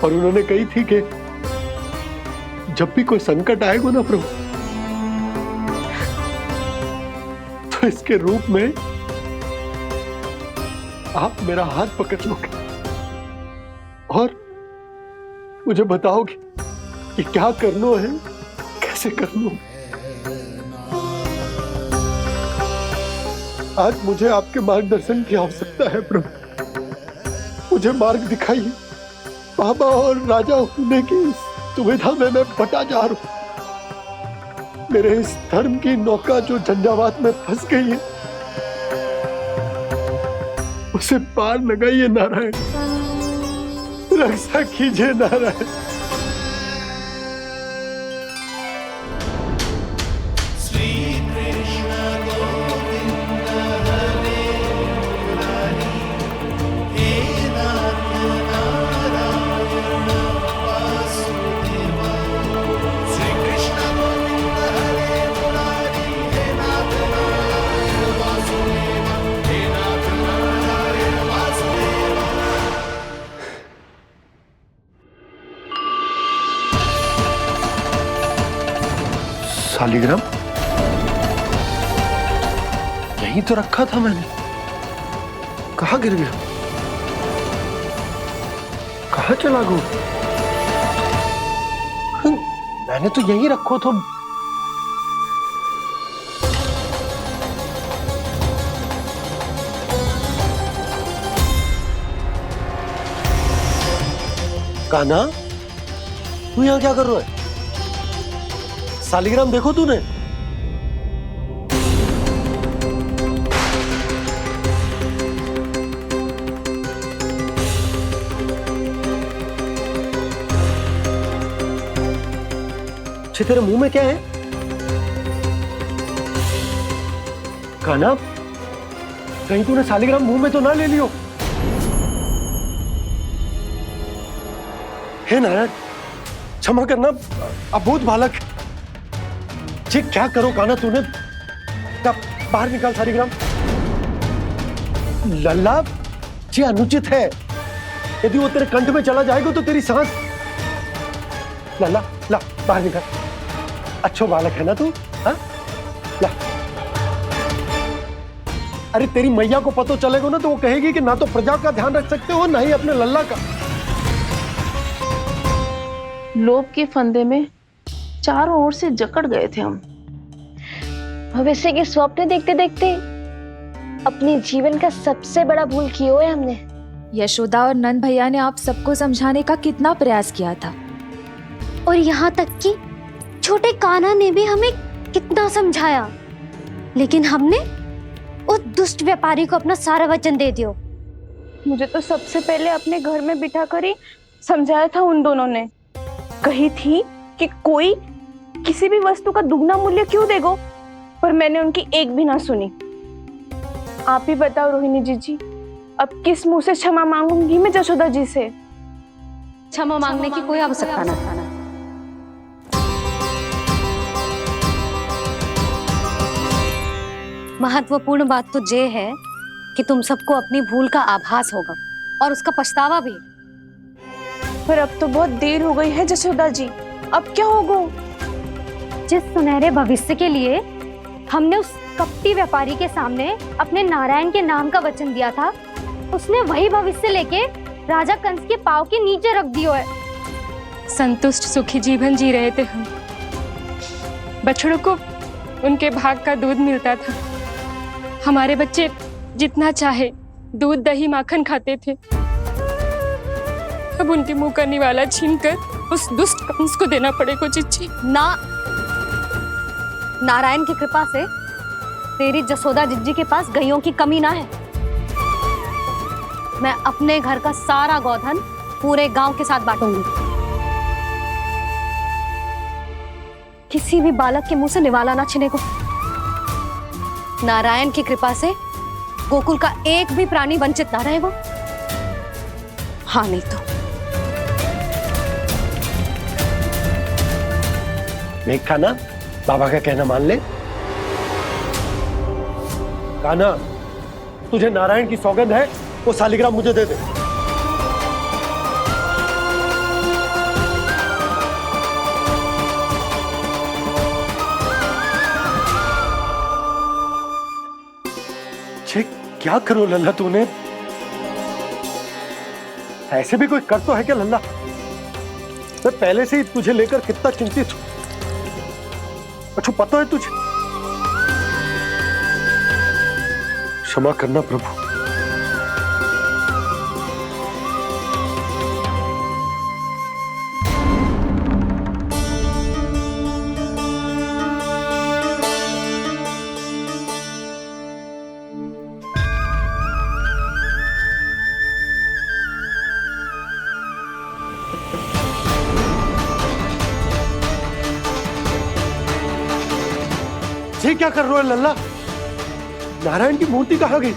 और उन्होंने कही थी कि जब भी कोई संकट आएगा ना प्रभु, तो इसके रूप में आप मेरा हाथ पकड़ लोगे और मुझे बताओगे कि क्या करना है, कैसे करना है। आज मुझे आपके मार्गदर्शन की आवश्यकता है प्रभु। मुझे मार्ग दिखाइए। बाबा और राजा होने की दुविधा में मैं बटा जा रहा हूं। मेरे इस धर्म की नौका जो झंझावात में फंस गई है, उसे पार लगाइए नारायण, रक्षा कीजिए नारायण। शालिग्राम यहीं तो रखा था मैंने, कहाँ गिर गया, कहाँ चला गया? मैंने तो यहीं रखो तो। कान्हा, तू यहाँ क्या कर रहा है? शालिग्राम देखो तूने। अच्छे तेरे मुंह में क्या है? कान्हा, कहीं तूने सालिग्राम मुंह में तो ना ले लियो? हे नारायण, क्षमा करना, अबोध बालक। जी क्या करो कान्हा तूने? बाहर निकाल सालिग्राम। लल्ला, जी अनुचित है। यदि वो तेरे कंठ में चला जाएगा तो तेरी सांस। लल्ला, ला बाहर निकाल। अच्छो बालक है ना तू? हाँ, ला। अरे तेरी मैया को पता चलेगा ना तो वो कहेगी कि ना तो प्रजा का ध्यान रख सकते हो ना ही अपने लल्ला का। लोभ के फंदे में चारों ओर से जकड़ गए थे हम। भविष्य के स्वप्न देखते देखते अपने जीवन का सबसे बड़ा भूल किया है हमने। यशोदा और नंद भैया ने आप सबको समझाने का कितना प्रयास किया था, और यहाँ तक कि छोटे कान्हा ने भी हमें कितना समझाया, लेकिन हमने उस दुष्ट व्यापारी को अपना सारा वचन दे दिया। मुझे तो सबसे पहले अपने घर में बिठा कर ही समझाया था उन दोनों ने। कही थी कि कोई किसी भी वस्तु का दुगना मूल्य क्यों देगा, पर मैंने उनकी एक भी ना सुनी। आप ही बताओ रोहिणी जी, अब किस मुंह से क्षमा मांगूंगी मैं जशोदा जी से? क्षमा मांगने की कोई आवश्यकता नहीं। महत्वपूर्ण बात तो ये है कि तुम सबको अपनी भूल का आभास होगा और उसका पछतावा भी। पर अब तो बहुत देर हो गई है जशोदा जी, अब क्या होगा? जिस सुनहरे भविष्य के लिए हमने उस कपटी व्यापारी के सामने अपने नारायण के नाम का वचन दिया था, उसने वही भविष्य लेके राजा कंस के पांव के नीचे रख दिया है। संतुष्ट सुखी जीवन जी रहे थे हम। बछड़ों को उनके भाग का दूध मिलता था। हमारे बच्चे जितना चाहे दूध दही माखन खाते थे। अब उनके मुंह का निवाला छीनकर उस दुष्ट कंस को देना पड़ेगा चिच्ची। ना, नारायण की कृपा से तेरी जसोदा जिज्जी के पास गैयों की कमी ना है। मैं अपने घर का सारा गोधन पूरे गांव के साथ बांटूंगी। किसी भी बालक के मुंह से निवाला ना छिने को। नारायण की कृपा से गोकुल का एक भी प्राणी वंचित ना रहेगा। हाँ नहीं तो मेघ कान्हा, बाबा का कहना मान ले। कान्हा, तुझे नारायण की सौगंध है, वो सालिग्राम मुझे दे दे। क्या करो लल्ला तूने? ऐसे भी कोई कर तो है क्या लल्ला? मैं पहले से ही तुझे लेकर कितना चिंतित हूं। अच्छा पता है तुझे? क्षमा करना प्रभु। ये क्या कर रहे हो लल्ला? नारायण की मूर्ति कहाँ गई?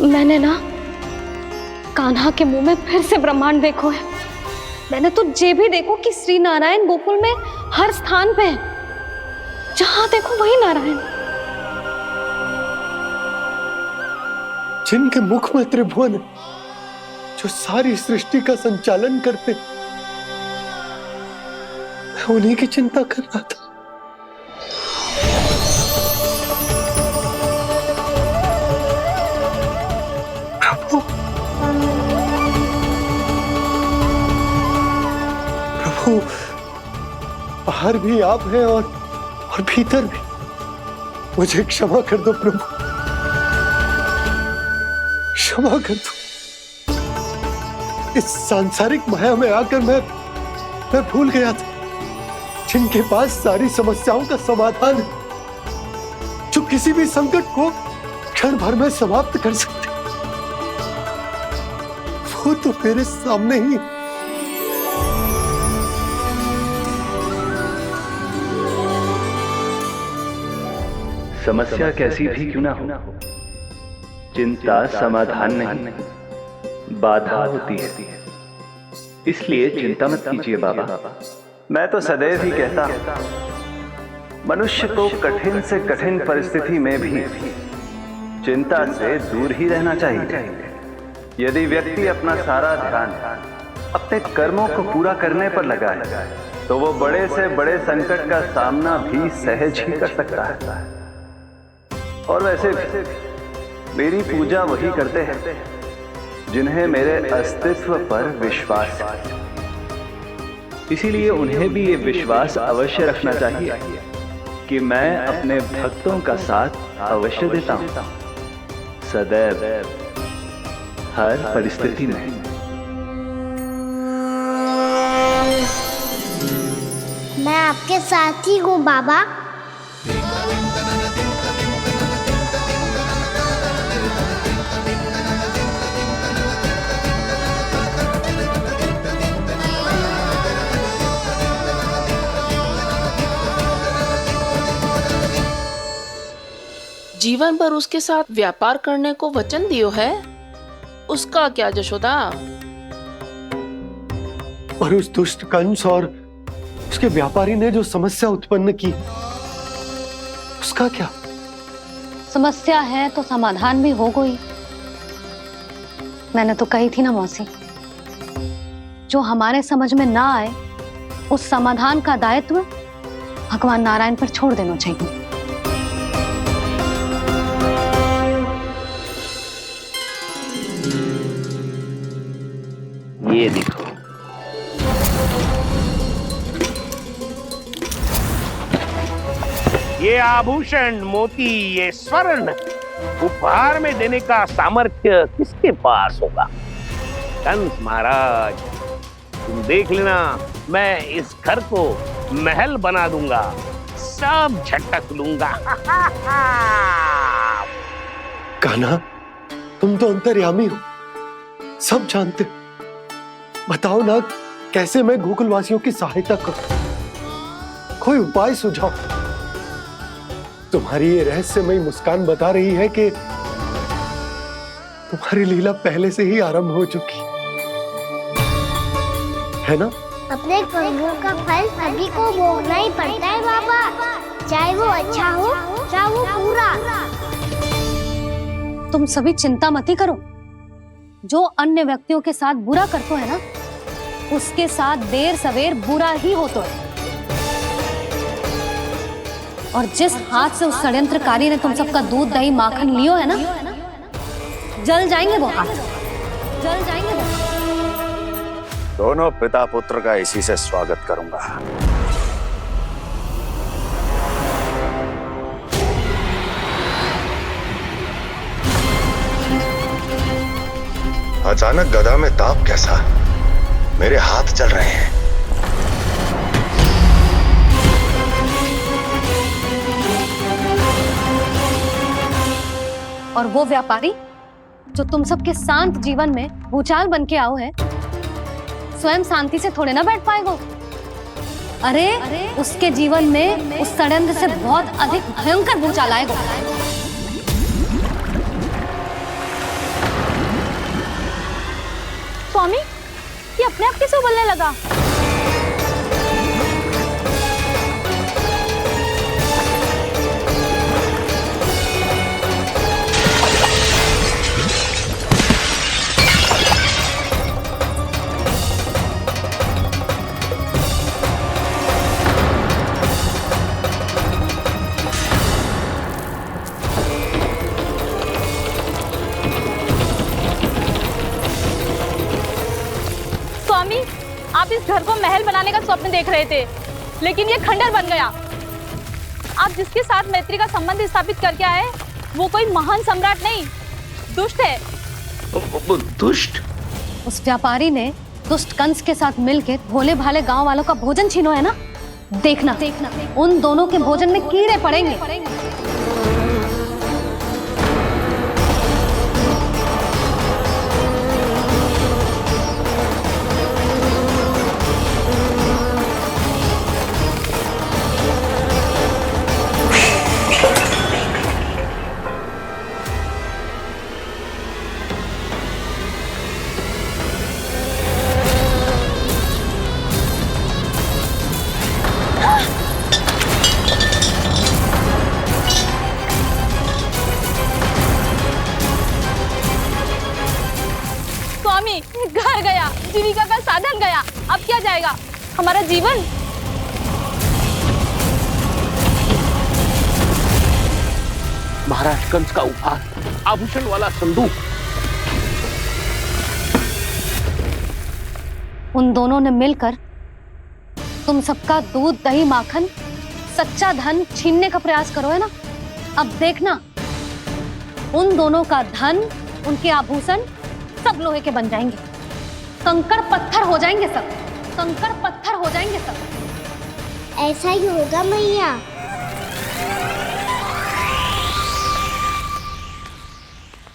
मैंने ना कान्हा के मुंह में फिर से ब्रह्मांड देखो है। मैंने तो ये भी देखो कि श्री नारायण गोकुल में हर स्थान पे है। जहां देखो वही नारायण। जिनके मुख में त्रिभुवन है, जो सारी सृष्टि का संचालन करते, मैं उन्हीं की चिंता कर रहा था। प्रभु, प्रभु, बाहर भी आप हैं और भीतर भी। मुझे क्षमा कर दो प्रभु, क्षमा कर दो। इस सांसारिक माया में आकर मैं भूल गया था जिनके पास सारी समस्याओं का समाधान है, जो किसी भी संकट को क्षण भर में समाप्त कर सकते, वो तो मेरे सामने ही। समस्या कैसी भी क्यों ना हो, चिंता समाधान नहीं, बाधा होती है। इसलिए चिंता मत कीजिए बाबा। मैं तो सदैव ही कहता हूं, मनुष्य को कठिन से कठिन परिस्थिति में भी चिंता से दूर ही रहना चाहिए। यदि व्यक्ति अपना सारा ध्यान अपने कर्मों को पूरा करने पर लगाए, तो वो बड़े से बड़े संकट का सामना भी सहज ही कर सकता है। और वैसे भी मेरी पूजा वही करते हैं जिन्हें मेरे अस्तित्व पर विश्वास है। इसीलिए उन्हें भी ये विश्वास अवश्य रखना चाहिए कि मैं अपने भक्तों का साथ अवश्य देता हूं, सदैव, हर परिस्थिति में। मैं आपके साथ ही हूँ बाबा। जीवन भर उसके साथ व्यापार करने को वचन दियो है, उसका क्या जशोदा? और उस दुष्ट कंस और उसके व्यापारी ने जो समस्या उत्पन्न की, उसका क्या? समस्या है तो समाधान भी हो गई। मैंने तो कही थी ना मौसी, जो हमारे समझ में ना आए उस समाधान का दायित्व भगवान नारायण पर छोड़ देना चाहिए। ये देखो, ये आभूषण, मोती, ये स्वर्ण उपहार में देने का सामर्थ्य किसके पास होगा? कंस महाराज, तुम देख लेना, मैं इस घर को महल बना दूंगा, सब झटक लूंगा। कान्हा, तुम तो अंतर्यामी हो, सब जानते। बताओ ना, कैसे मैं गोकुलवासियों की सहायता करूं? कोई उपाय सुझाओ। तुम्हारी ये रहस्यमयी मुस्कान बता रही है कि तुम्हारी लीला पहले से ही आरंभ हो चुकी है ना? अपने कर्मों का फल सभी को भोगना ही पड़ता है बाबा, चाहे वो अच्छा हो चाहे वो बुरा। तुम सभी चिंता मत ही करो। जो अन्य व्यक्तियों के साथ बुरा करते है ना, उसके साथ देर सवेर बुरा ही होता है। और जिस हाथ से उस षड्यंत्रकारी ने तुम सबका दूध दही माखन लियो है ना, जल जाएंगे वो हाथ, जल जाएंगे वो हाथ। दोनों पिता पुत्र का इसी से स्वागत करूंगा। अचानक गदा में ताप कैसा? मेरे हाथ चल रहे हैं। और वो व्यापारी जो तुम सबके शांत जीवन में भूचाल बन के आओ है, स्वयं शांति से थोड़े ना बैठ पाएगा। अरे उसके जीवन में उस षड्यंत्र से बहुत अधिक भयंकर भूचाल आएगा। स्वामी, ये अपने आप कैसे उबलने लगा? आप इस घर को महल बनाने का स्वप्न देख रहे थे, लेकिन ये खंडर बन गया। आप जिसके साथ मैत्री का संबंध स्थापित करके आए, वो कोई महान सम्राट नहीं, दुष्ट है। दुष्ट? उस व्यापारी ने दुष्ट कंस के साथ मिलकर भोले भाले गांव वालों का भोजन छीनो है ना। देखना उन दोनों के भोजन में कीड़े पड़ेंगे। घर गया, जीविका का साधन गया, अब क्या जाएगा हमारा जीवन? महाराज कंस का उपहार, आभूषण वाला संदूक। उन दोनों ने मिलकर तुम सबका दूध दही माखन सच्चा धन छीनने का प्रयास करो है ना। अब देखना उन दोनों का धन, उनके आभूषण सब लोहे के बन जाएंगे, कंकड़ पत्थर हो जाएंगे सब, कंकड़ पत्थर हो जाएंगे सब। ऐसा ही होगा मैया।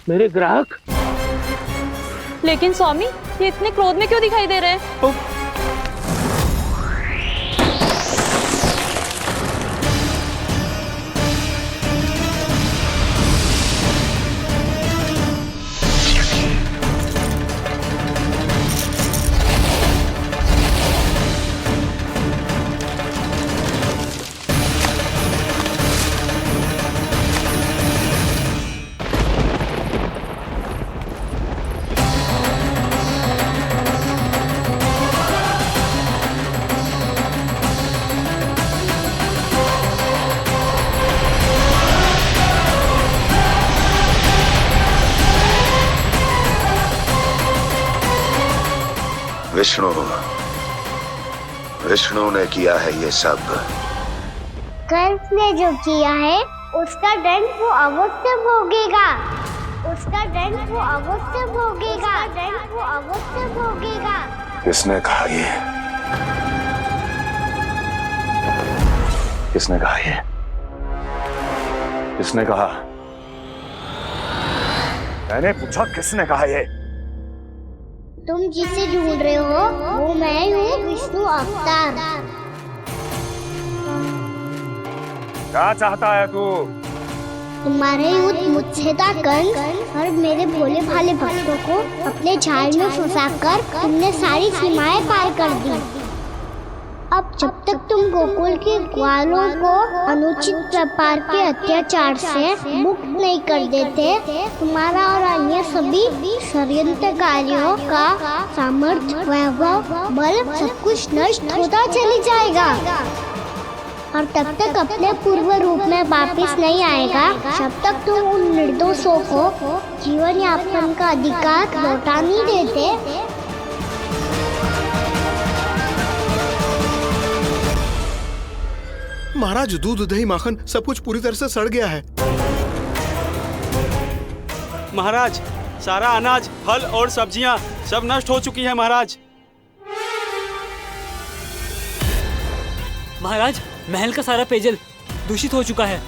मेरे ग्राहक। लेकिन स्वामी, ये इतने क्रोध में क्यों दिखाई दे रहे हैं? विष्णु ने किया है ये सब। कंस ने जो किया है उसका दंड वो अवश्य भोगेगा, उसका दंड वो अवश्य भोगेगा, दंड वो अवश्य भोगेगा। किसने कहा ये? किसने कहा ये? किसने कहा? मैंने पूछा किसने कहा ये? तुम जिसे ढूंढ रहे हो वो मैं हूँ, विष्णु अवतार। क्या चाहता है तू? तुम्हारे युद्ध मुझसे था कंस, और मेरे भोले भाले भक्तों को अपने जाल में फंसाकर तुमने सारी सीमाएं पार कर दी। अब जब तक तुम गोकुल के ग्वालों को अनुचित प्रकार के अत्याचार से मुक्त नहीं कर देते, तुम्हारा और अन्य सभी षड्यंत्रकारियों का सामर्थ्य, वैभव, बल सब कुछ नष्ट होता चली जाएगा, और तब तक अपने पूर्व रूप में वापस नहीं आएगा जब तक तुम उन निर्दोषों को जीवन यापन का अधिकार लौटा नहीं देते। महाराज, दूध दही माखन सब कुछ पूरी तरह से सड़ गया है। महाराज, सारा अनाज, फल और सब्जियां सब नष्ट हो चुकी है महाराज। महाराज, महल का सारा पेयजल दूषित हो चुका है।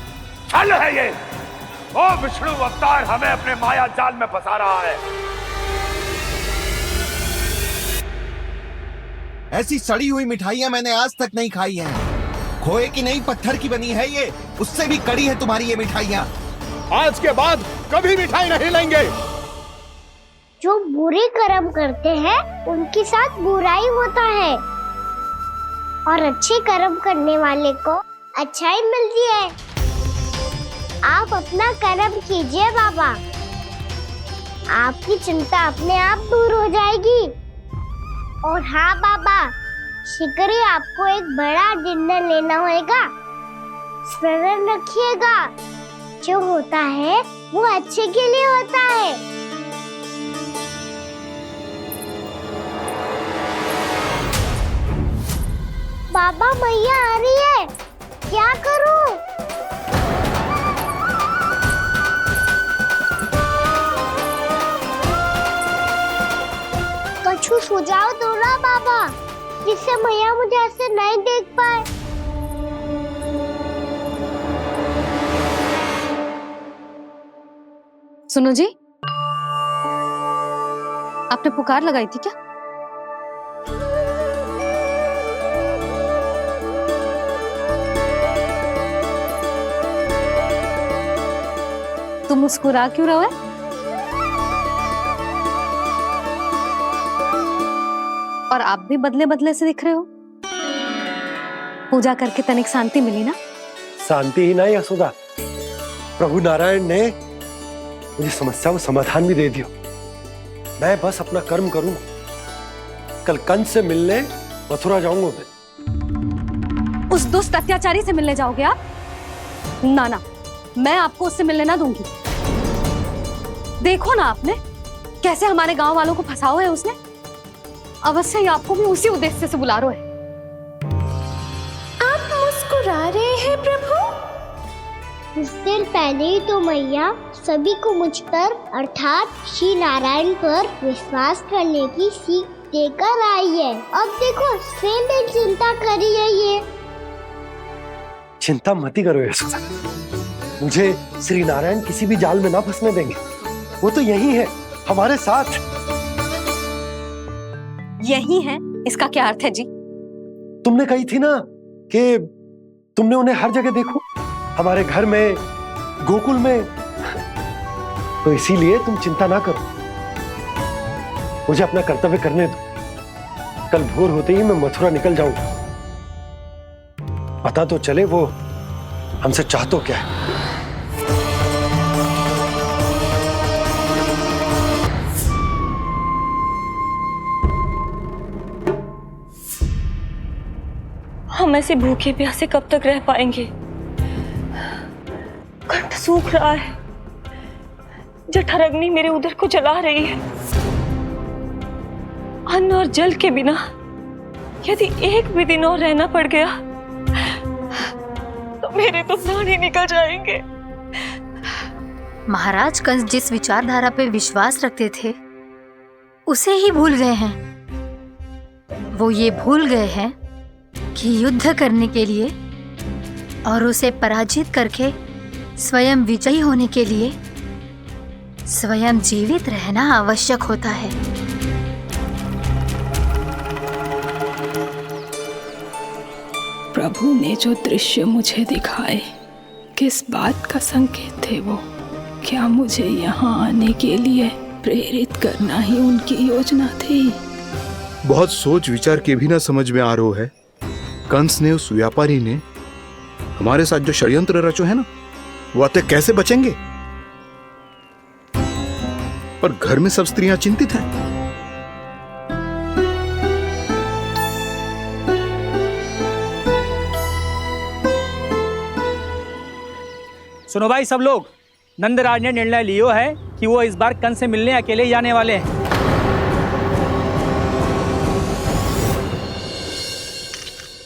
छल है ये। ओ विष्णु अवतार हमें अपने माया जाल में फंसा रहा है। ऐसी सड़ी हुई मिठाइयां मैंने आज तक नहीं खाई हैं। खोए की नहीं, पत्थर की बनी है ये, उससे भी कड़ी है तुम्हारी ये मिठाइयां। आज के बाद कभी मिठाई नहीं लेंगे। जो बुरे कर्म करते हैं उनके साथ बुराई होता है, और अच्छे कर्म करने वाले को अच्छाई मिलती है। आप अपना कर्म कीजिए बाबा, आपकी चिंता अपने आप दूर हो जाएगी। और हाँ बाबा, शीघ्र ही आपको एक बड़ा डिनर लेना होगा। स्मरण रखिएगा, जो होता है वो अच्छे के लिए होता है। बाबा मैया आ रही है, क्या करूं? कछु सुझाव दो ना बाबा, जिससे मैया मुझे ऐसे नहीं देख पाए। सुनो जी, आपने पुकार लगाई थी क्या? तुम मुस्कुरा क्यों रहे हो? और आप भी बदले बदले से दिख रहे हो। पूजा करके तनिक शांति मिली ना? शांति ही नहीं यशोदा, प्रभु नारायण ने मुझे समस्या को समाधान भी दे दिया। मैं बस अपना कर्म करूंगा। कल कंस से मिलने मथुरा जाऊंगा मैं। उस दुष्ट अत्याचारी से मिलने जाओगे आप? ना ना, मैं आपको उससे मिलने ना दूंगी। देखो ना आपने कैसे हमारे गांव वालों को फंसाओ है उसने। अवश्य ही आपको भी उसी उद्देश्य से बुला रहा है। आप मुस्कुरा रहे हैं प्रभु? कुछ देर पहले ही तो मैया सभी को मुझ पर अर्थात श्री नारायण पर विश्वास करने की सीख देकर आई है। अब देखो स्वयं भी चिंता करी है ये। चिंता मत करो यशोदा, मुझे श्री नारायण किसी भी जाल में ना फंसने देंगे। वो तो यही है हमारे साथ। यही है, इसका क्या अर्थ है जी? तुमने कही थी ना कि तुमने उन्हें हर जगह देखो, हमारे घर में, गोकुल में। तो इसीलिए तुम चिंता ना करो, मुझे अपना कर्तव्य करने दो। कल भोर होते ही मैं मथुरा निकल जाऊंगा। पता तो चले वो हमसे चाहतो क्या है। हम ऐसे भूखे प्यासे कब तक रह पाएंगे? कंठ सूख रहा है, जठराग्नि मेरे उदर को जला रही है। अन्न और जल के बिना यदि एक भी दिन और रहना पड़ गया तो मेरे तो प्राण ही निकल जाएंगे। महाराज कंस जिस विचारधारा पे विश्वास रखते थे उसे ही भूल गए हैं। वो ये भूल गए हैं कि युद्ध करने के लिए और उसे पराजित करके स्वयं विजयी होने के लिए स्वयं जीवित रहना आवश्यक होता है। प्रभु ने जो दृश्य मुझे दिखाए किस बात का संकेत थे वो? क्या मुझे यहाँ आने के लिए प्रेरित करना ही उनकी योजना थी? बहुत सोच विचार के भी ना समझ में आ रहा है। कंस ने, उस व्यापारी ने हमारे साथ जो षड्यंत्र रचो है ना, वो आते कैसे बचेंगे? पर घर में सब स्त्रियां चिंतित हैं। सुनो भाई सब लोग, नंदराज ने निर्णय लियो है कि वो इस बार कंस से मिलने अकेले जाने वाले हैं।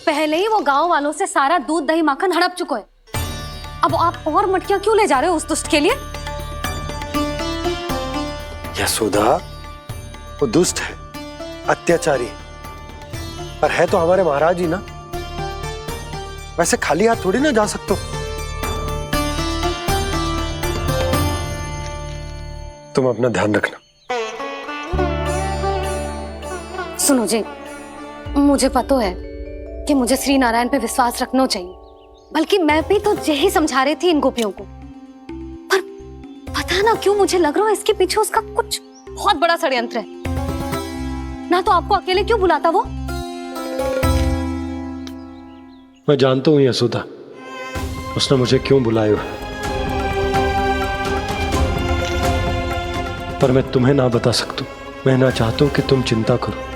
पहले ही वो गांव वालों से सारा दूध दही माखन हड़प चुका है। अब आप और मटकियां क्यों ले जा रहे हो उस दुष्ट के लिए? यशोदा, वो दुष्ट है, अत्याचारी, पर है तो हमारे महाराज ही ना। वैसे खाली हाथ थोड़ी ना जा सकते हो। तुम अपना ध्यान रखना। सुनो जी, मुझे पता है कि मुझे श्री नारायण पे विश्वास रखना चाहिए, बल्कि मैं भी तो यही समझा रही थी इन गोपियों को। पर पता ना क्यों मुझे लग रहा है इसके पीछे उसका कुछ बहुत बड़ा षड्यंत्र है। ना तो आपको अकेले क्यों बुलाता वो? मैं जानता हूं यशोदा, उसने मुझे क्यों बुलाया है, पर मैं तुम्हें ना बता सकता। मैं ना चाहता हूं कि तुम चिंता करो।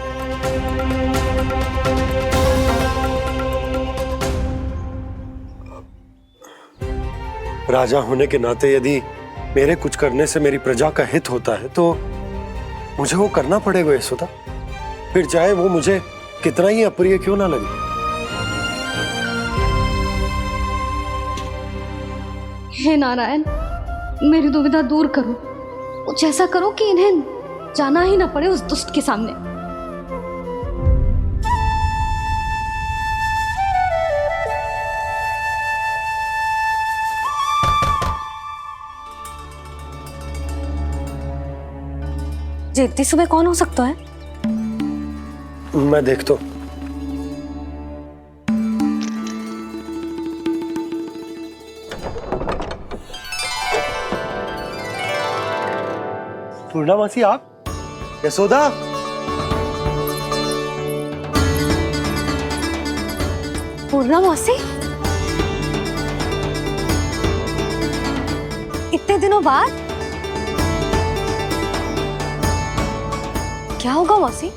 राजा होने के नाते यदि मेरे कुछ करने से मेरी प्रजा का हित होता है तो मुझे वो करना पड़ेगा यशोदा, फिर चाहे वो मुझे कितना ही अप्रिय क्यों ना लगे। हे नारायण, मेरी दुविधा दूर करो। कुछ ऐसा करो कि इन्हें जाना ही ना पड़े उस दुष्ट के सामने। जी इतनी सुबह कौन हो सकता है? मैं देखता हूं। पूर्णा मासी, आप? यशोदा? पूर्णा मौसी, इतने दिनों बाद? क्या होगा मौसी?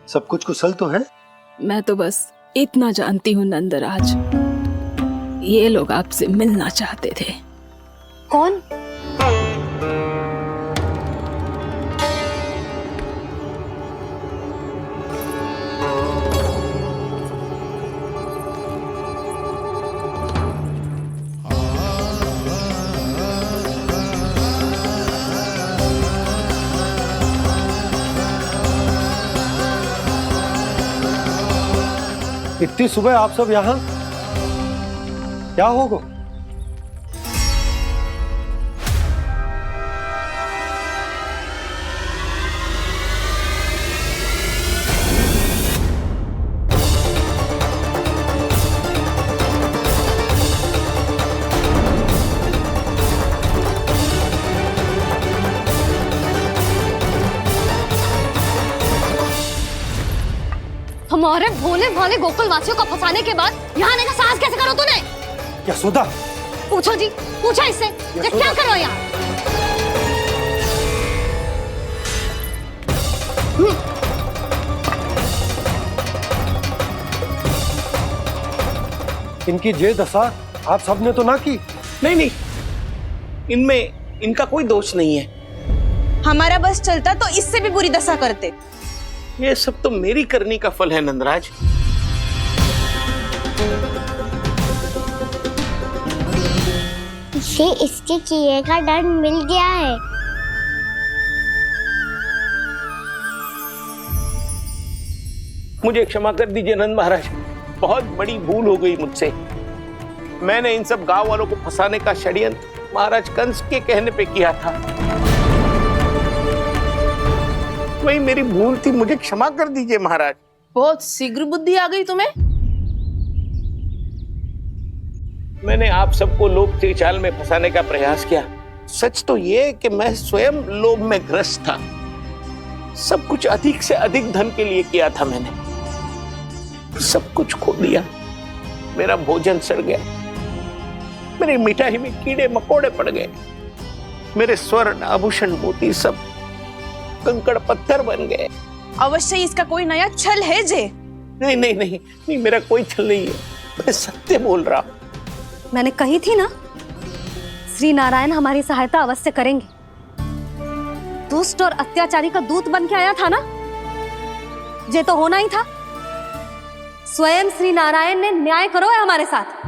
सब कुछ कुशल तो है? मैं तो बस इतना जानती हूँ नंदराज, ये लोग आपसे मिलना चाहते थे। कौन? इतनी सुबह आप सब यहाँ? क्या होगा? हमारे भोले भाले गोकुल वासियों को फंसाने के बाद यहाँ आने का साहस कैसे करो तूने? यशोदा! पूछो जी, पूछो इससे, ये क्या करो यहाँ? इनकी ये दशा आप सबने तो ना की? नहीं नहीं, इनमें इनका कोई दोष नहीं है। हमारा बस चलता तो इससे भी बुरी दशा करते। ये सब तो मेरी करनी का फल है नंदराज। इसे इसके किए का दंड मिल गया है। मुझे क्षमा कर दीजिए नंद महाराज, बहुत बड़ी भूल हो गई मुझसे। मैंने इन सब गांव वालों को फंसाने का षड्यंत्र महाराज कंस के कहने पे किया था। वही मेरी भूल थी, मुझे क्षमा कर दीजिए महाराज। बहुत शीघ्र बुद्धि आ गई तुम्हें। मैंने आप सबको लोभ के जाल में फंसाने का प्रयास किया। सच तो ये कि मैं स्वयं लोभ में ग्रस्त था। सब कुछ अधिक से अधिक धन के लिए किया था मैंने। सब कुछ खो दिया। मेरा भोजन सड़ गया, मेरी मिठाई में कीड़े मकोड़े पड़ गए, मेरे स्वर्ण आभूषण मोती सब कंकड़ पत्थर बन गए। अवश्य इसका कोई नया छल है जे। नहीं नहीं नहीं नहीं, मेरा कोई छल नहीं है, मैं सत्य बोल रहा हूं। मैंने कही थी ना, श्री नारायण हमारी सहायता अवश्य करेंगे। दुष्ट और अत्याचारी का दूत बन के आया था ना, ये तो होना ही था। स्वयं श्री नारायण ने न्याय करो है हमारे साथ।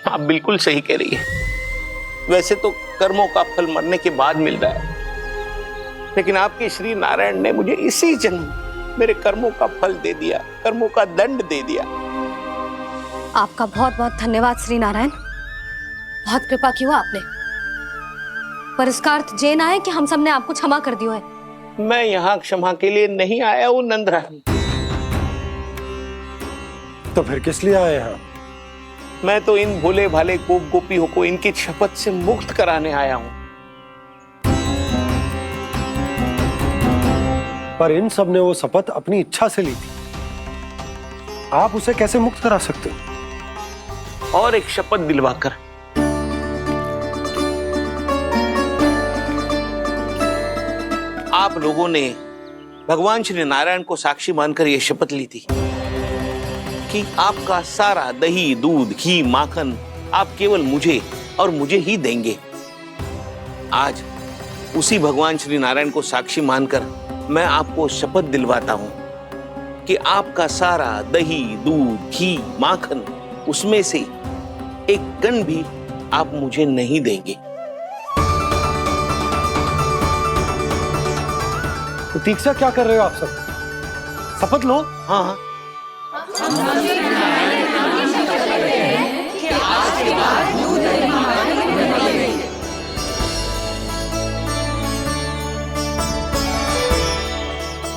आप बिल्कुल सही कह रही है। वैसे तो कर्मों का फल मरने के बाद मिल रहा है, लेकिन आपके श्री नारायण ने मुझे इसी जन्म मेरे कर्मों का फल दे दिया, कर्मों का दंड दे दिया। आपका बहुत बहुत धन्यवाद श्री नारायण, बहुत कृपा की हो आपने। पर इसका अर्थ ये ना है कि हम सबने आपको क्षमा कर दिया है। मैं यहाँ क्षमा के लिए नहीं आया हूँ नंदराज। तो फिर किस लिए आए हैं? मैं तो इन भोले भाले गोप गोपियों को इनकी शपथ से मुक्त कराने आया हूं। पर इन सब ने वो शपथ अपनी इच्छा से ली थी। आप उसे कैसे मुक्त करा सकते हो? और एक शपथ दिलवाकर। आप लोगों ने भगवान श्री नारायण को साक्षी मानकर यह शपथ ली थी कि आपका सारा दही, दूध, घी, माखन आप केवल मुझे और मुझे ही देंगे। आज उसी भगवान श्री नारायण को साक्षी मानकर मैं आपको शपथ दिलवाता हूं कि आपका सारा दही, दूध, घी, माखन उसमें से एक कण भी आप मुझे नहीं देंगे। प्रतीक्षा क्या कर रहे हो आप सब? शपथ लो। हाँ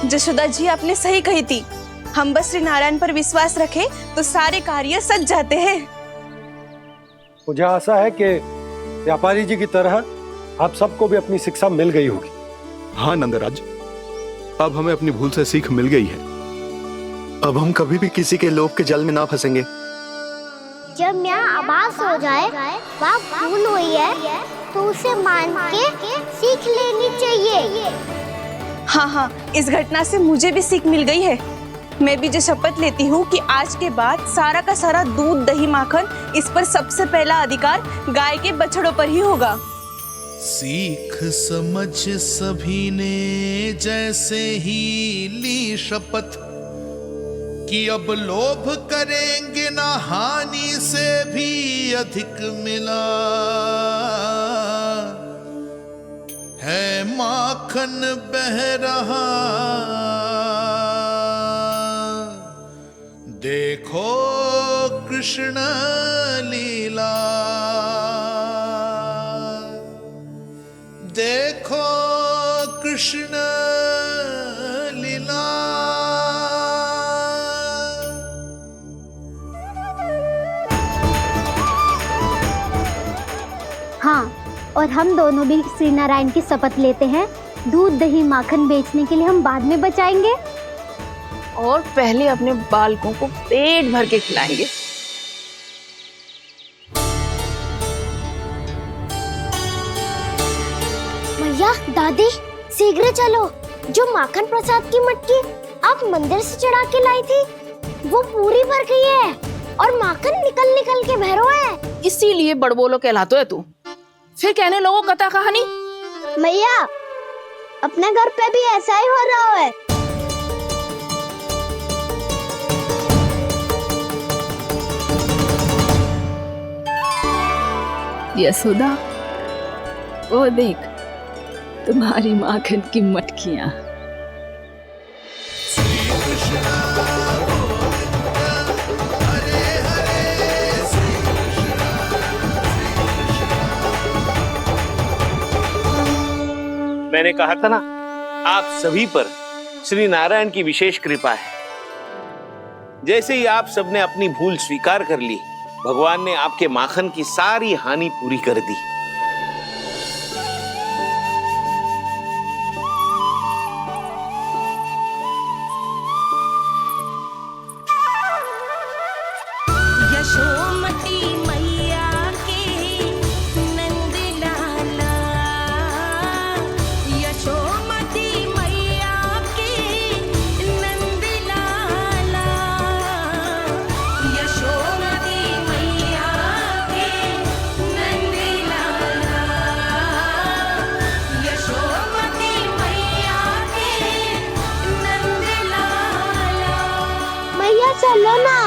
जशोदा जी, आपने सही कही थी। हम बस श्री नारायण पर विश्वास रखें तो सारे कार्य सज जाते हैं। मुझे आशा है कि व्यापारी जी की तरह आप सबको भी अपनी शिक्षा मिल गई होगी। हाँ नंदराज, अब हमें अपनी भूल से सीख मिल गई है। अब हम कभी भी किसी के लोभ के जल में ना फंसेंगे। जब यहाँ आभास हो जाए वहाँ भूल हुई है तो उसे मान के सीख लेनी चाहिए। हाँ हाँ, इस घटना से मुझे भी सीख मिल गई है। मैं भी जो शपथ लेती हूँ कि आज के बाद सारा का सारा दूध, दही, माखन, इस पर सबसे पहला अधिकार गाय के बछड़ों पर ही होगा। सीख समझ सभी ने जैसे ही ली शपथ कि अब लोभ करेंगे ना हानि से भी अधिक मिला है, माखन बह रहा देखो कृष्ण लीला, देखो कृष्ण लीला। हाँ, और हम दोनों भी श्री नारायण की शपथ लेते हैं, दूध, दही, माखन बेचने के लिए हम बाद में बचाएंगे और पहले अपने बालकों को पेट भर के खिलाएंगे। भैया, दादी, शीघ्र चलो। जो माखन प्रसाद की मटकी आप मंदिर से चढ़ा के लाई थी वो पूरी भर गई है और माखन निकल निकल के भरो है। इसीलिए बड़बोलो कहलाते है तू। फिर कहने लोगों कथा कहानी। भैया, अपने घर पे भी ऐसा ही हो रहा है। यशोदा, वो देख तुम्हारी माखन की मटकियां। मैंने कहा था ना, आप सभी पर श्री नारायण की विशेष कृपा है। जैसे ही आप सबने अपनी भूल स्वीकार कर ली, भगवान ने आपके माखन की सारी हानि पूरी कर दी। यशोमती मैया के नंद लाला, यशोमती मैया के नंद लाला, यशोमती मैया के नंद लाला, यशोमती मैया के नंद लाला। मैया चलो ना।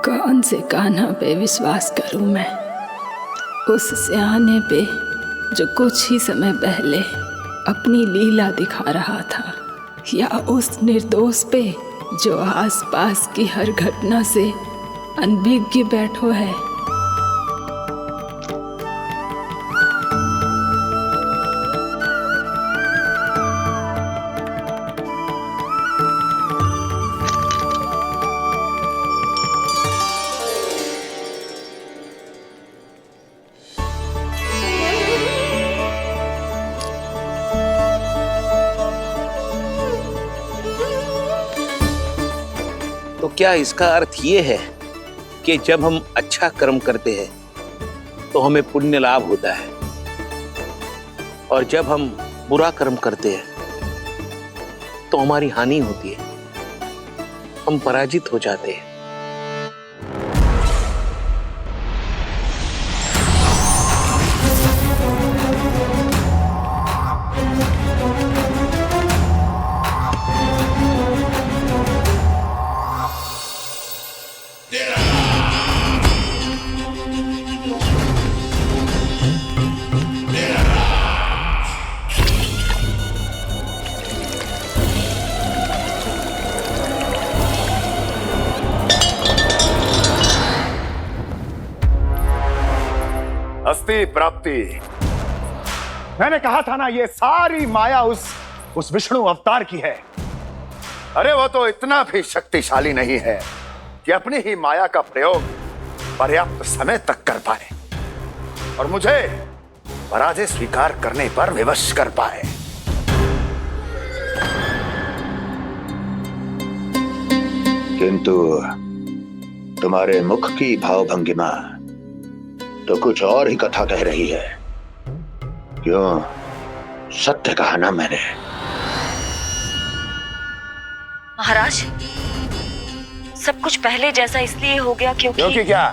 कौन से कान्हा पे विश्वास करूं मैं? उस सियाने पे जो कुछ ही समय पहले अपनी लीला दिखा रहा था, या उस निर्दोष पे जो आसपास की हर घटना से अनभिज्ञ बैठो है? तो क्या इसका अर्थ ये है कि जब हम अच्छा कर्म करते हैं तो हमें पुण्य लाभ होता है, और जब हम बुरा कर्म करते हैं तो हमारी हानि होती है, हम पराजित हो जाते हैं। अस्ति प्राप्ति। मैंने कहा था ना, ये सारी माया उस विष्णु अवतार की है। अरे वो तो इतना भी शक्तिशाली नहीं है कि अपनी ही माया का प्रयोग पर्याप्त समय तक कर पाए और मुझे पराजय स्वीकार करने पर विवश कर पाए। किंतु तुम्हारे मुख की भावभंगिमा तो कुछ और ही कथा कह रही है। क्यों? सत्य कहा ना मैंने। महाराज, सब कुछ पहले जैसा इसलिए हो गया क्योंकि क्या?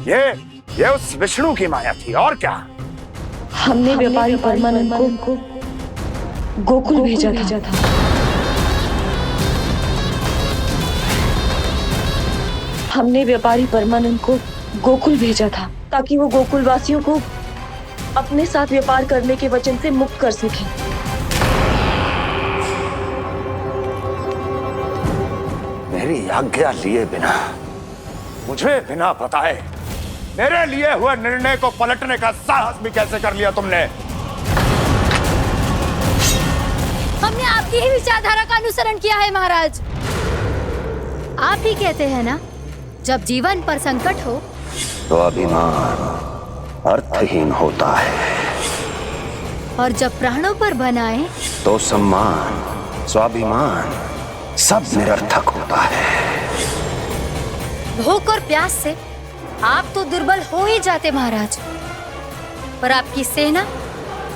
ये उस विष्णु की माया थी, और क्या? हमने व्यापारी परमानंद को गोकुल भेजा था। हमने व्यापारी परमानंद को गोकुल भेजा था ताकि वो गोकुल वासियों को अपने साथ व्यापार करने के वचन से मुक्त कर सके। मेरी आज्ञा लिए बिना, मुझे बिना बताए मेरे लिए हुए निर्णय को पलटने का साहस भी कैसे कर लिया तुमने? हमने आपकी ही विचारधारा का अनुसरण किया है महाराज। आप ही कहते हैं ना, जब जीवन पर संकट हो तो अभिमान अर्थहीन होता है, और जब प्राणों पर बनाए तो सम्मान स्वाभिमान सब निरर्थक होता है। भूख और प्यास से आप तो दुर्बल हो ही जाते महाराज, पर आपकी सेना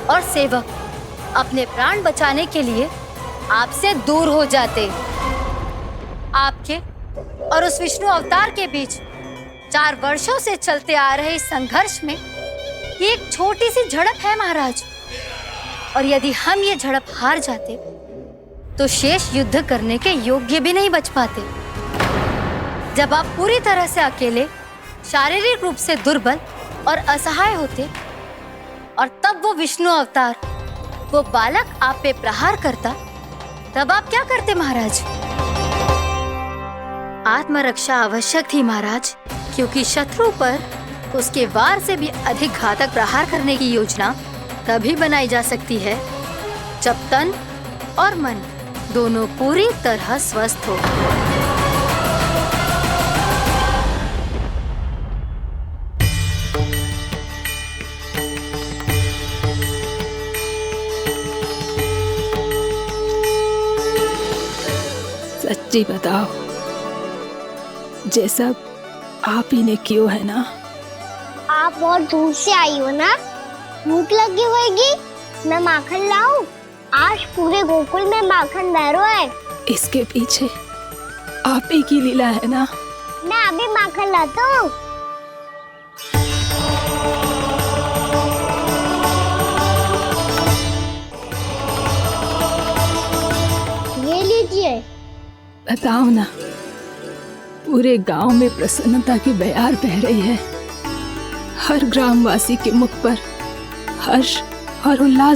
और सेवक अपने प्राण बचाने के लिए आपसे दूर हो जाते। आपके और उस विष्णु अवतार के बीच 4 वर्षों से चलते आ रहे इस संघर्ष में ये एक छोटी सी झड़प है महाराज, और यदि हम ये झड़प हार जाते तो शेष युद्ध करने के योग्य भी नहीं बच पाते। जब आप पूरी तरह से अकेले, शारीरिक रूप से दुर्बल और असहाय होते, और तब वो विष्णु अवतार, वो बालक आप पे प्रहार करता, तब आप क्या करते महाराज? आत्मरक्षा आवश्यक थी महाराज, क्योंकि शत्रु पर उसके वार से भी अधिक घातक प्रहार करने की योजना तभी बनाई जा सकती है जब तन और मन दोनों पूरी तरह स्वस्थ हो। सच्ची बताओ, जैसा आप ही ने किया है ना? आप बहुत दूर से आई हो ना, भूख लगी होगी। मैं माखन लाऊं? आज पूरे गोकुल में माखन बह रहा है। इसके पीछे आप ही की लीला है ना? मैं अभी माखन लाता हूँ। ये लीजिए। बताओ ना, पूरे गांव में प्रसन्नता की बयार बह रही है। हर ग्रामवासी के मुख पर हर्ष और उल्लास